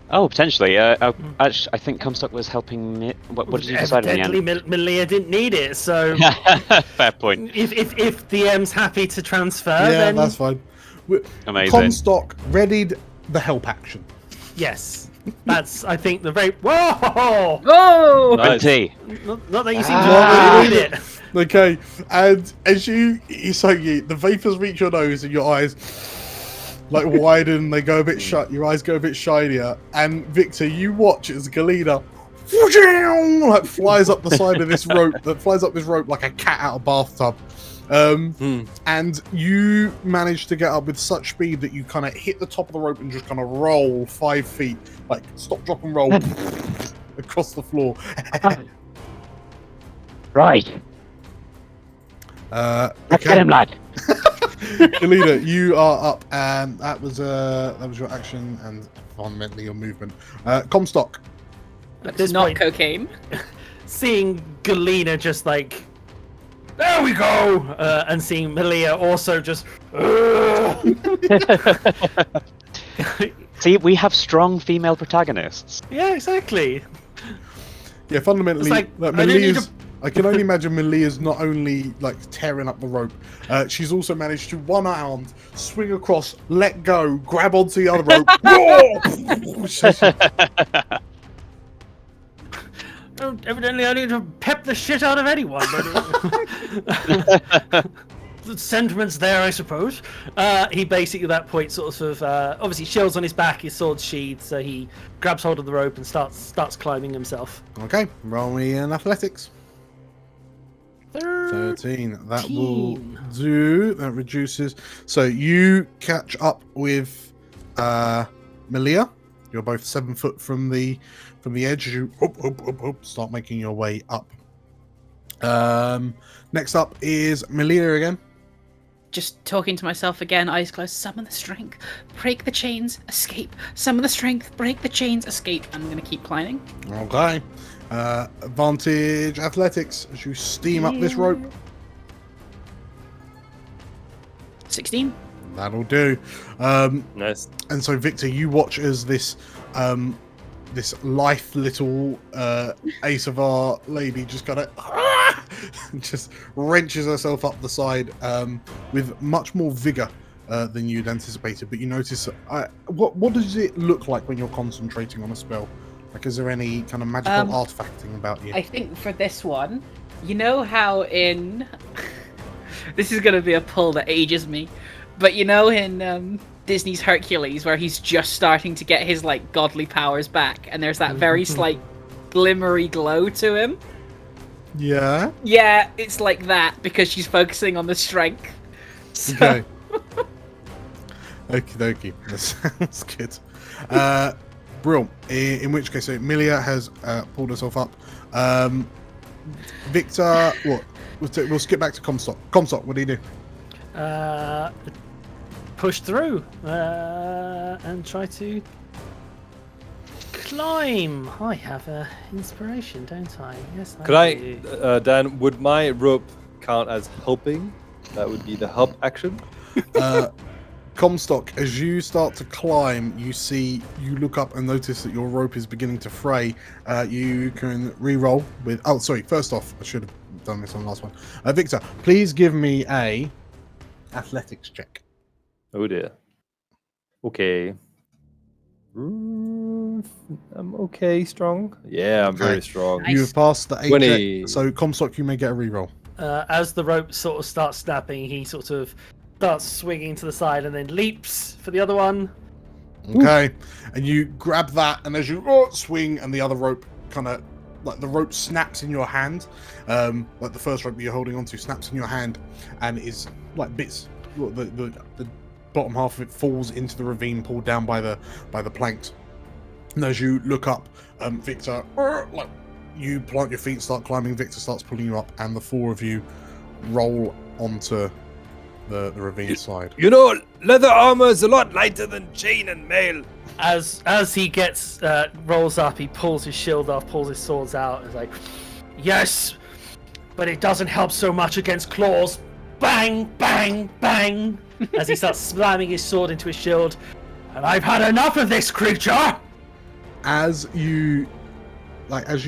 Oh, potentially. Actually, I think Comstock was helping me. What did you decide in the Evidently, end? Malia didn't need it, so Fair point. if the M's happy to transfer, Yeah, then that's fine. Amazing. Comstock readied the help action. yes, that's I think the very whoa. Oh! Nice. Tea. Not that you seem Ah. to need it. Okay, and as the vapors reach your nose and your eyes like widen, they go a bit shut, your eyes go a bit shinier, and Viktor, you watch as Galena like flies up the side of this rope like a cat out of bathtub. And you manage to get up with such speed that you kind of hit the top of the rope and just kind of roll 5 feet, like stop, drop, and roll across the floor. Right. Let's get him, lad. Galena, you are up, and that was your action and fundamentally your movement. Comstock. At this Not point, cocaine. seeing Galena just like, there we go, and seeing Malia also just. See, we have strong female protagonists. Yeah, exactly. Yeah, fundamentally, It's like, I don't need I can only imagine Malia's not only like tearing up the rope, she's also managed to one-armed swing across, let go, grab onto the other rope. Evidently, I need to pep the shit out of anyone. But the sentiment's there, I suppose. He basically at that point sort of obviously shield's on his back, his sword's sheathed, so he grabs hold of the rope and starts climbing himself. Okay, roll me an athletics. 13. That will do. That reduces. So you catch up with Malia. You're both 7 foot from the edge. You start making your way up. Next up is Malia again. Just talking to myself again, eyes closed. Summon the strength, break the chains, escape. Summon the strength, break the chains, escape. I'm going to keep climbing. Okay. Advantage athletics as you steam up this rope. 16. That'll do. Nice. And so, Viktor, you watch as this lithe little Ace of Our Lady just kind of just wrenches herself up the side with much more vigor than you'd anticipated. But you notice, what does it look like when you're concentrating on a spell? Like, is there any kind of magical artifacting about you? I think for this one, you know how in... this is going to be a pull that ages me, but you know in Disney's Hercules where he's just starting to get his like godly powers back, and there's that very slight glimmery glow to him. Yeah. Yeah, it's like that because she's focusing on the strength. So... Okay. Okie dokie. That sounds good. Brill. In which case, so Milia has pulled herself up. Viktor, what? We'll skip back to Comstock. Comstock, what do you do? Push through and try to climb. I have inspiration, don't I? Yes, Could do. Dan, would my rope count as helping? That would be the help action. Comstock, as you start to climb, you look up and notice that your rope is beginning to fray. You can re-roll with. Oh, sorry. First off, I should have done this on the last one. Viktor, please give me a athletics check. Oh dear. Okay. I'm okay, strong. Yeah, I'm very strong. Nice. You've passed the 8 20. check, so Comstock, you may get a re-roll. As the rope sort of starts snapping, he sort of starts swinging to the side and then leaps for the other one. Okay, and you grab that, and as you swing, and the other rope kind of like the rope snaps in your hand, like the first rope you're holding onto snaps in your hand, and is like bits. The bottom half of it falls into the ravine, pulled down by the planks. And as you look up, Viktor, like you plant your feet, start climbing. Viktor starts pulling you up, and the 4 of you roll onto the ravine side. You know, leather armor is a lot lighter than chain and mail. As he gets rolls up, he pulls his shield off, pulls his swords out, and is like, "Yes, but it doesn't help so much against claws." Bang, bang, bang! As he starts slamming his sword into his shield, and I've had enough of this creature. As you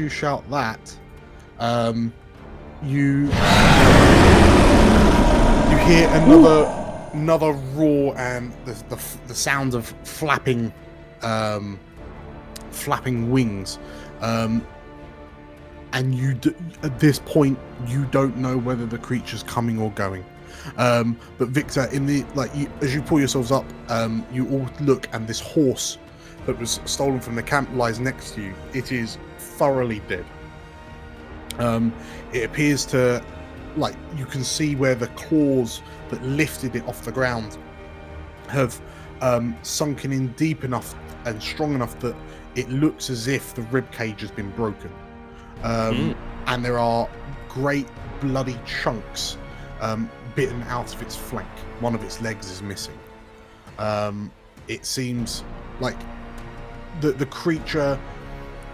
shout that, you hear another roar and the sound of flapping wings, and at this point you don't know whether the creature's coming or going. But Viktor, as you pull yourselves up, you all look, and this horse that was stolen from the camp lies next to you. It is thoroughly dead. It appears to, like, you can see where the claws that lifted it off the ground have sunken in deep enough and strong enough that it looks as if the rib cage has been broken. And there are great bloody chunks bitten out of its flank. One of its legs is missing. It seems like the creature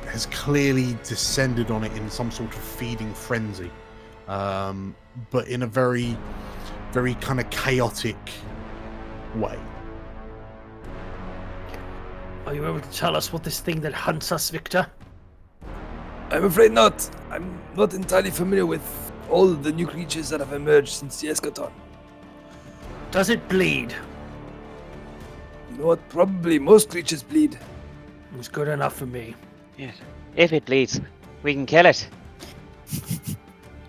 has clearly descended on it in some sort of feeding frenzy, but in a very, very kind of chaotic way. Are you able to tell us what this thing that hunts us, Viktor? I'm afraid not. I'm not entirely familiar with all the new creatures that have emerged since the eschaton. Does it bleed? You know what? Probably most creatures bleed. It's good enough for me. Yes. If it bleeds, we can kill it.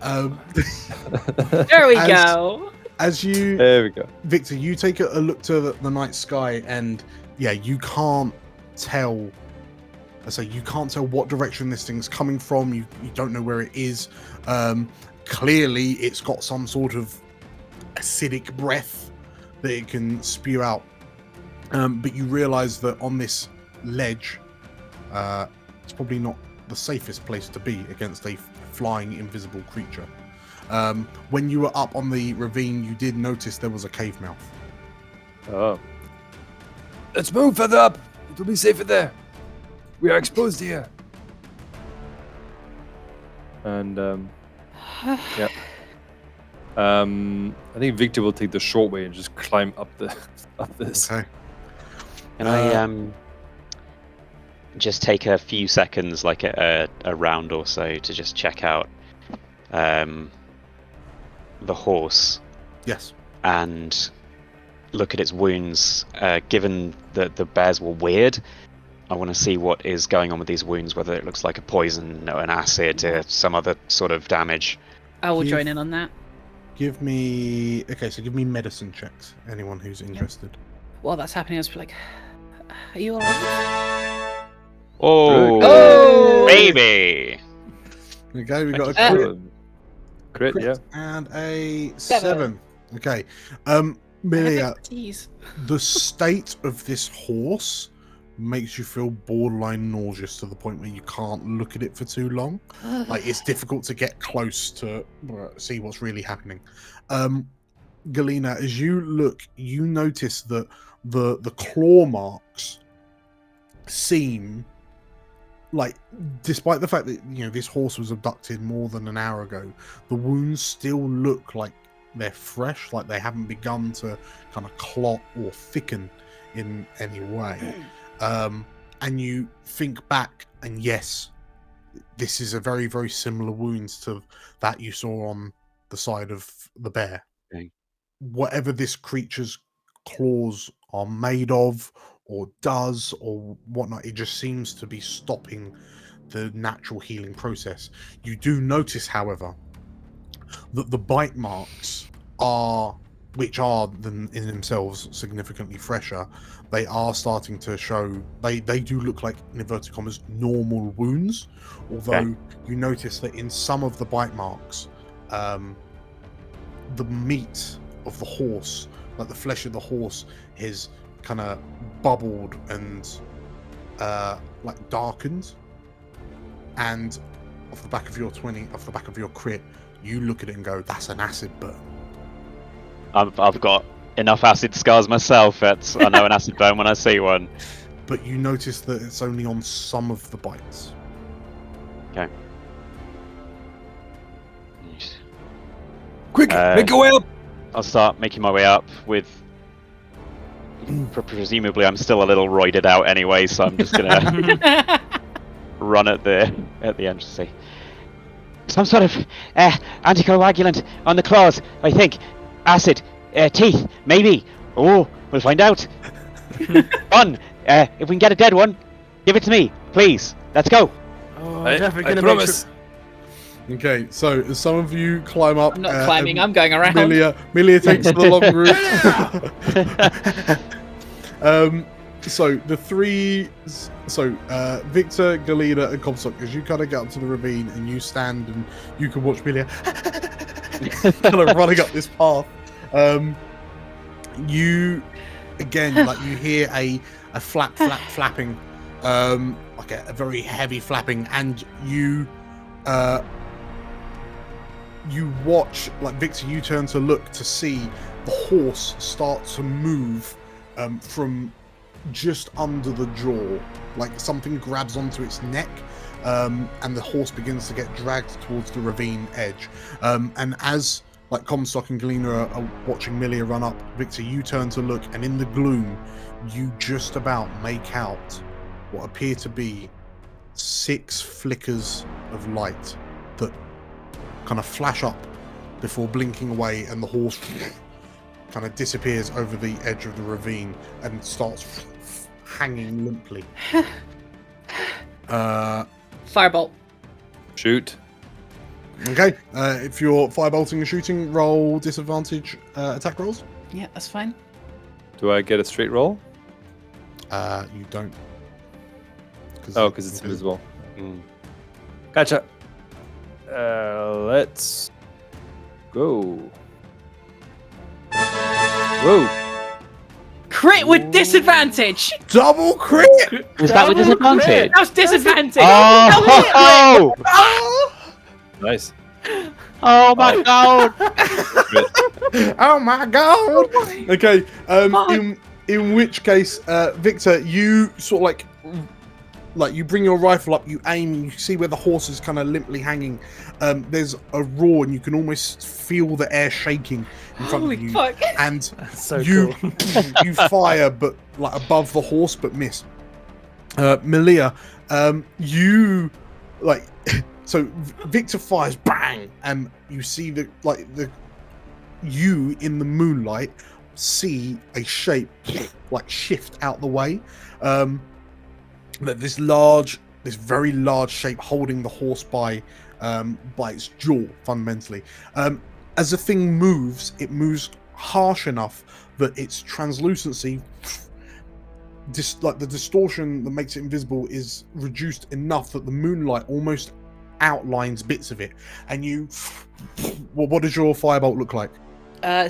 There we go. There we go. Viktor, you take a look to the night sky, and yeah, you can't tell. You can't tell what direction this thing's coming from. You don't know where it is. Clearly, it's got some sort of acidic breath that it can spew out. But you realise that on this ledge, it's probably not the safest place to be against a flying invisible creature. When you were up on the ravine, you did notice there was a cave mouth. Oh. Let's move further up. It'll be safer there. We are exposed here. And yeah. I think Viktor will take the short way and just climb up this. Okay. Can I just take a few seconds, like a round or so, to just check out the horse? Yes. And look at its wounds. Given that the bears were weird, I want to see what is going on with these wounds, whether it looks like a poison or an acid or some other sort of damage. I will join in on that. Give me medicine checks. Anyone who's interested. While that's happening, I was like, "Are you alright?" Oh! Oh! Baby. Okay, we got a Crit, yeah. and a 7. Okay. Milia, the state of this horse makes you feel borderline nauseous to the point where you can't look at it for too long. Like, it's difficult to get close to see what's really happening. Galena, as you look, you notice that the claw marks seem like, despite the fact that this horse was abducted more than an hour ago, the wounds still look like they're fresh, like they haven't begun to kind of clot or thicken in any way. And you think back, and yes, this is a very, very similar wound to that you saw on the side of the bear. Okay. Whatever this creature's claws are made of or does or whatnot, it just seems to be stopping the natural healing process. You do notice, however, that the bite marks which are in themselves significantly fresher, they are starting to show, they do look like, in inverted commas, normal wounds, although you notice that in some of the bite marks, the meat of the horse, like the flesh of the horse, is kind of bubbled and like darkened. And off the back of your crit, you look at it and go, that's an acid burn. I've got enough acid scars myself. I know an acid burn when I see one. But you notice that it's only on some of the bites. Okay. Quick, make your way up. I'll start making my way up with. Presumably, I'm still a little roided out anyway, so I'm just gonna run at the entrance. Some sort of anticoagulant on the claws, I think. Acid, teeth, maybe. Oh, we'll find out. One, if we can get a dead one, give it to me, please. Let's go. Oh, I promise. Okay, so as some of you climb up, I'm not climbing, I'm going around. Milia takes the long route. So the three, Viktor, Galena, and Comstock, as you kind of get up to the ravine and you stand and you can watch Milia kind of running up this path. You again, like, you hear a flapping, like a very heavy flapping, and you watch, like, Viktor, you turn to look to see the horse start to move from just under the jaw, like something grabs onto its neck, and the horse begins to get dragged towards the ravine edge. And as, like, Comstock and Galena are watching Milia run up, Viktor, you turn to look, and in the gloom, you just about make out what appear to be 6 flickers of light that kind of flash up before blinking away, and the horse kind of disappears over the edge of the ravine and starts hanging limply. Firebolt. Shoot. Okay, if you're firebolting and shooting, roll disadvantage attack rolls. Yeah, that's fine. Do I get a straight roll? You don't. Because it's invisible. Gotcha. Let's go. Whoa. Crit with disadvantage! Double crit! Is that with disadvantage? That was disadvantage! Oh! Nice. Oh my god! Oh my god! Okay, in which case, Viktor, you sort of like you bring your rifle up, you aim, you see where the horse is kind of limply hanging. There's a roar, and you can almost feel the air shaking in front of you. Fuck. And So you cool. you fire, but like above the horse, but miss. Milia, you like so Viktor fires, bang, and you see you in the moonlight see a shape like shift out the way. That this very large shape holding the horse by its jaw, fundamentally. As the thing moves, it moves harsh enough that its translucency the distortion that makes it invisible is reduced enough that the moonlight almost outlines bits of it. And you, well, what does your firebolt look like?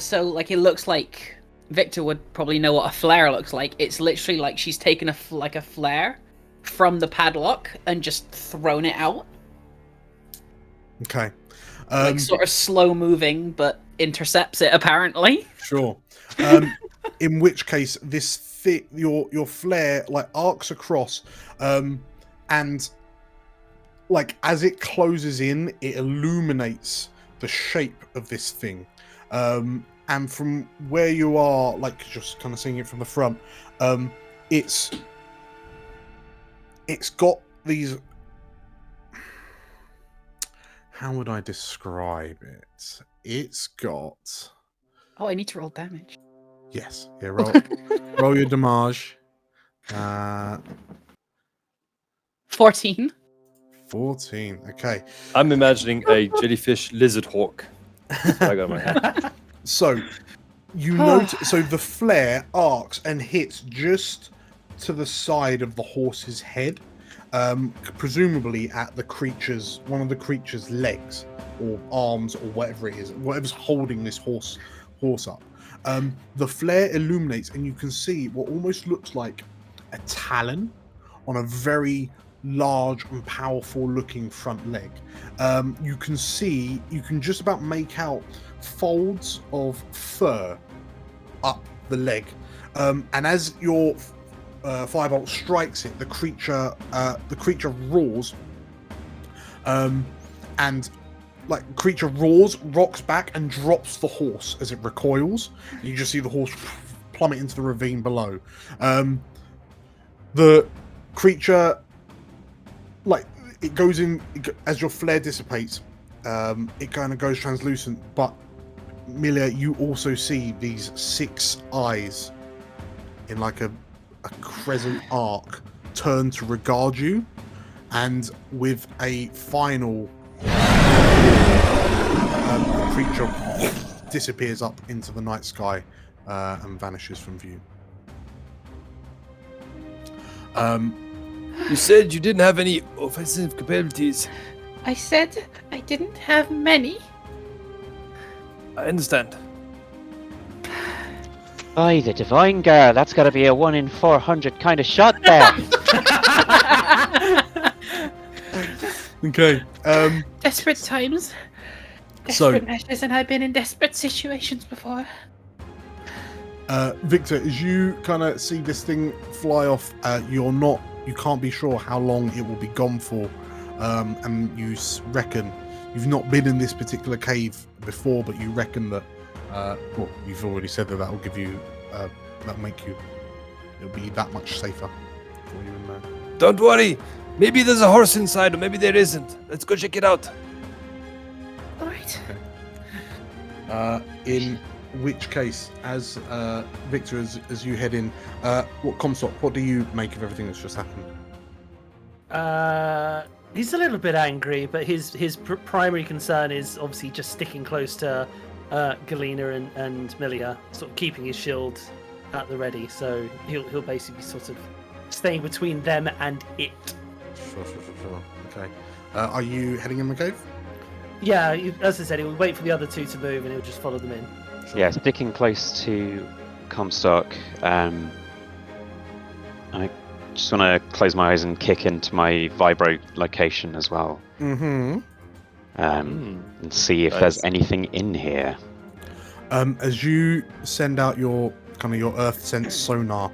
So like it looks like Viktor would probably know what a flare looks like. It's literally like she's taken a flare from the padlock and just thrown it out. Okay. Like sort of slow moving, but intercepts it apparently. Sure. In which case, this your flare like arcs across, and like as it closes in, it illuminates the shape of this thing. And from where you are, like just kind of seeing it from the front, it's got these. How would I describe it? It's got. Oh, I need to roll damage. Yes. Yeah. Roll your damage. 14. 14. Okay. I'm imagining a jellyfish lizard hawk. That's what I got in my head. So you notice. So the flare arcs and hits just to the side of the horse's head, presumably at one of the creature's legs or arms or whatever it is, whatever's holding this horse up. The flare illuminates, and you can see what almost looks like a talon on a very large and powerful looking front leg. You can just about make out folds of fur up the leg, and as your firebolt strikes it, the creature roars, and like creature roars, rocks back, and drops the horse as it recoils. You just see the horse plummet into the ravine below. The creature, like it goes in as your flare dissipates. It kind of goes translucent, but Milia, you also see these 6 eyes in like a crescent arc turn to regard you, and with a final the creature disappears up into the night sky and vanishes from view. You said you didn't have any offensive capabilities. I said I didn't have many. I understand. By the divine girl, that's got to be a 1 in 400 kind of shot there. Okay. Desperate times. Desperate measures, and I've been in desperate situations before. Viktor, as you kind of see this thing fly off, you can't be sure how long it will be gone for, and you reckon you've not been in this particular cave before, but you reckon that well, you've already said that will give you it'll be that much safer for you in there. Don't worry. Maybe there's a horse inside, or maybe there isn't. Let's go check it out. All right. Okay. In which case, as Viktor, as you head in, Comstock, what do you make of everything that's just happened? He's a little bit angry, but his primary concern is obviously just sticking close to Galena and Milia, sort of keeping his shield at the ready. So he'll basically be sort of staying between them and it. Sure. Okay. Are you heading in the cave? Yeah, as I said, he'll wait for the other 2 to move, and he'll just follow them in. Sure. Yeah, sticking close to Comstock. I just want to close my eyes and kick into my vibro location as well. Mm-hmm. And see if there's anything in here. As you send out your Earth sense sonar,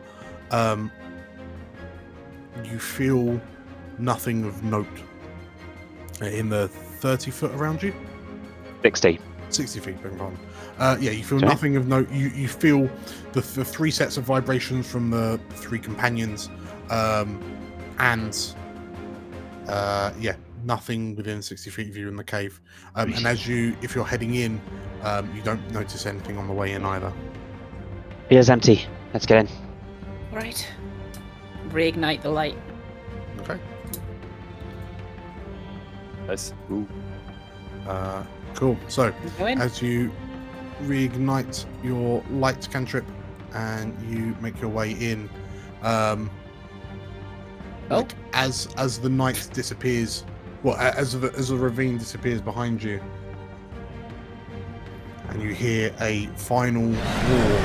you feel nothing of note in the 30 foot around you. 60 feet, beg your pardon. Yeah, you feel nothing of note. You feel the 3 sets of vibrations from the 3 companions, and nothing within 60 feet of you in the cave. And if you're heading in, you don't notice anything on the way in either. Beer's empty. Let's get in. All right. Reignite the light. Okay. Nice. Ooh. Cool. So, Go in. as you reignite your light cantrip and you make your way in, Like, as the night disappears, as the ravine disappears behind you, and you hear a final roar.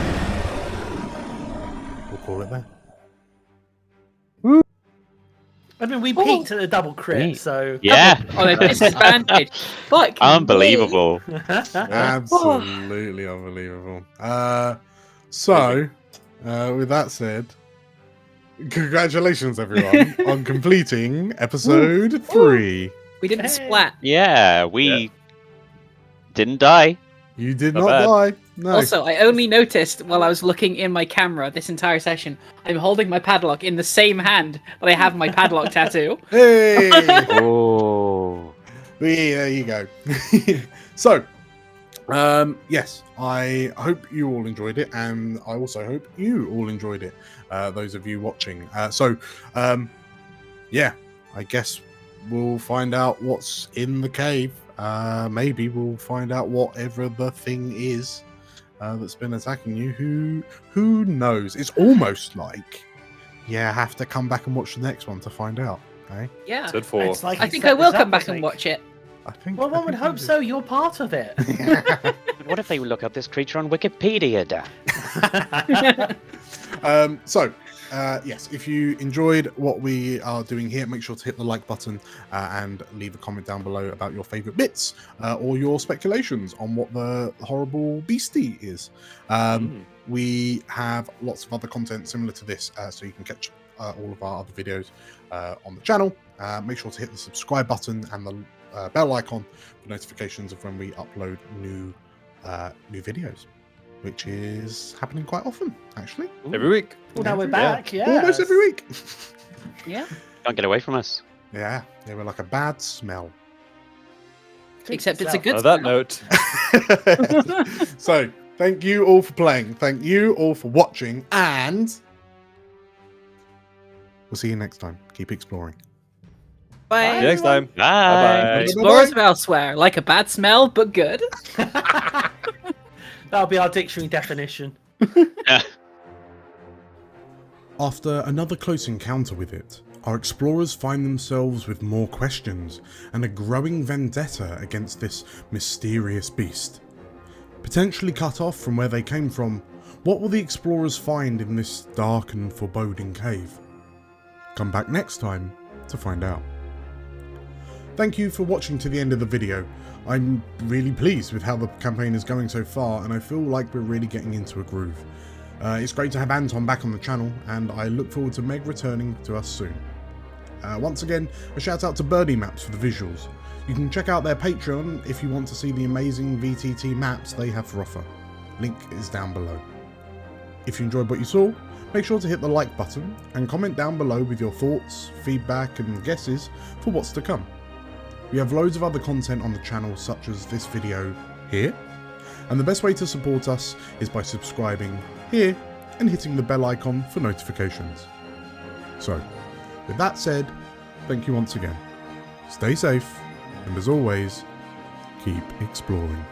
We'll call it there. I mean, we peaked at a double crit, so Yeah. On a disadvantage. Fuck me. Unbelievable. Absolutely unbelievable. So, with that said, congratulations everyone on completing episode 3. We didn't splat. Yeah, we didn't die. You did Not not bad. die. No. Also, I only noticed while I was looking in my camera this entire session, I'm holding my padlock in the same hand that I have my padlock tattoo. Hey! Oh. There you go. So, yes, I hope you all enjoyed it, and I also hope you all enjoyed it, those of you watching. Yeah, I guess we'll find out what's in the cave. Maybe we'll find out whatever the thing is that's been attacking you. Who knows? It's almost like you have to come back and watch the next one to find out. Okay? Yeah. Episode 4. it's like I he think set I will this come up, back I and think. watch it. I think. Well, one would hope so. You're part of it. What if they look up this creature on Wikipedia, Dan? Yes, if you enjoyed what we are doing here, make sure to hit the like button and leave a comment down below about your favorite bits or your speculations on what the horrible beastie is. We have lots of other content similar to this, so you can catch all of our other videos on the channel. Make sure to hit the subscribe button and the bell icon for notifications of when we upload new videos, which is happening quite often, actually. Every week. Well, now we're back. Yeah. Almost every week. Yeah. Can't get away from us. Yeah, they were like a bad smell. Except it's a good On that smell. note, So, thank you all for playing. Thank you all for watching, and we'll see you next time. Keep exploring. Bye. see you next time. Bye. Bye-bye. Explorers of Elsewhere, like a bad smell, but good. That'll be our dictionary definition. After another close encounter with it, our explorers find themselves with more questions and a growing vendetta against this mysterious beast. Potentially cut off from where they came from, what will the explorers find in this dark and foreboding cave? Come back next time to find out. Thank you for watching to the end of the video. I'm really pleased with how the campaign is going so far, and I feel like we're really getting into a groove. It's great to have Anton back on the channel, and I look forward to Meg returning to us soon. Once again, a shout out to Birdie Maps for the visuals. You can check out their Patreon if you want to see the amazing VTT maps they have for offer. Link is down below. If you enjoyed what you saw, make sure to hit the like button and comment down below with your thoughts, feedback and guesses for what's to come. We have loads of other content on the channel, such as this video here, and the best way to support us is by subscribing here and hitting the bell icon for notifications. So, with that said, thank you once again. Stay safe, and as always, keep exploring.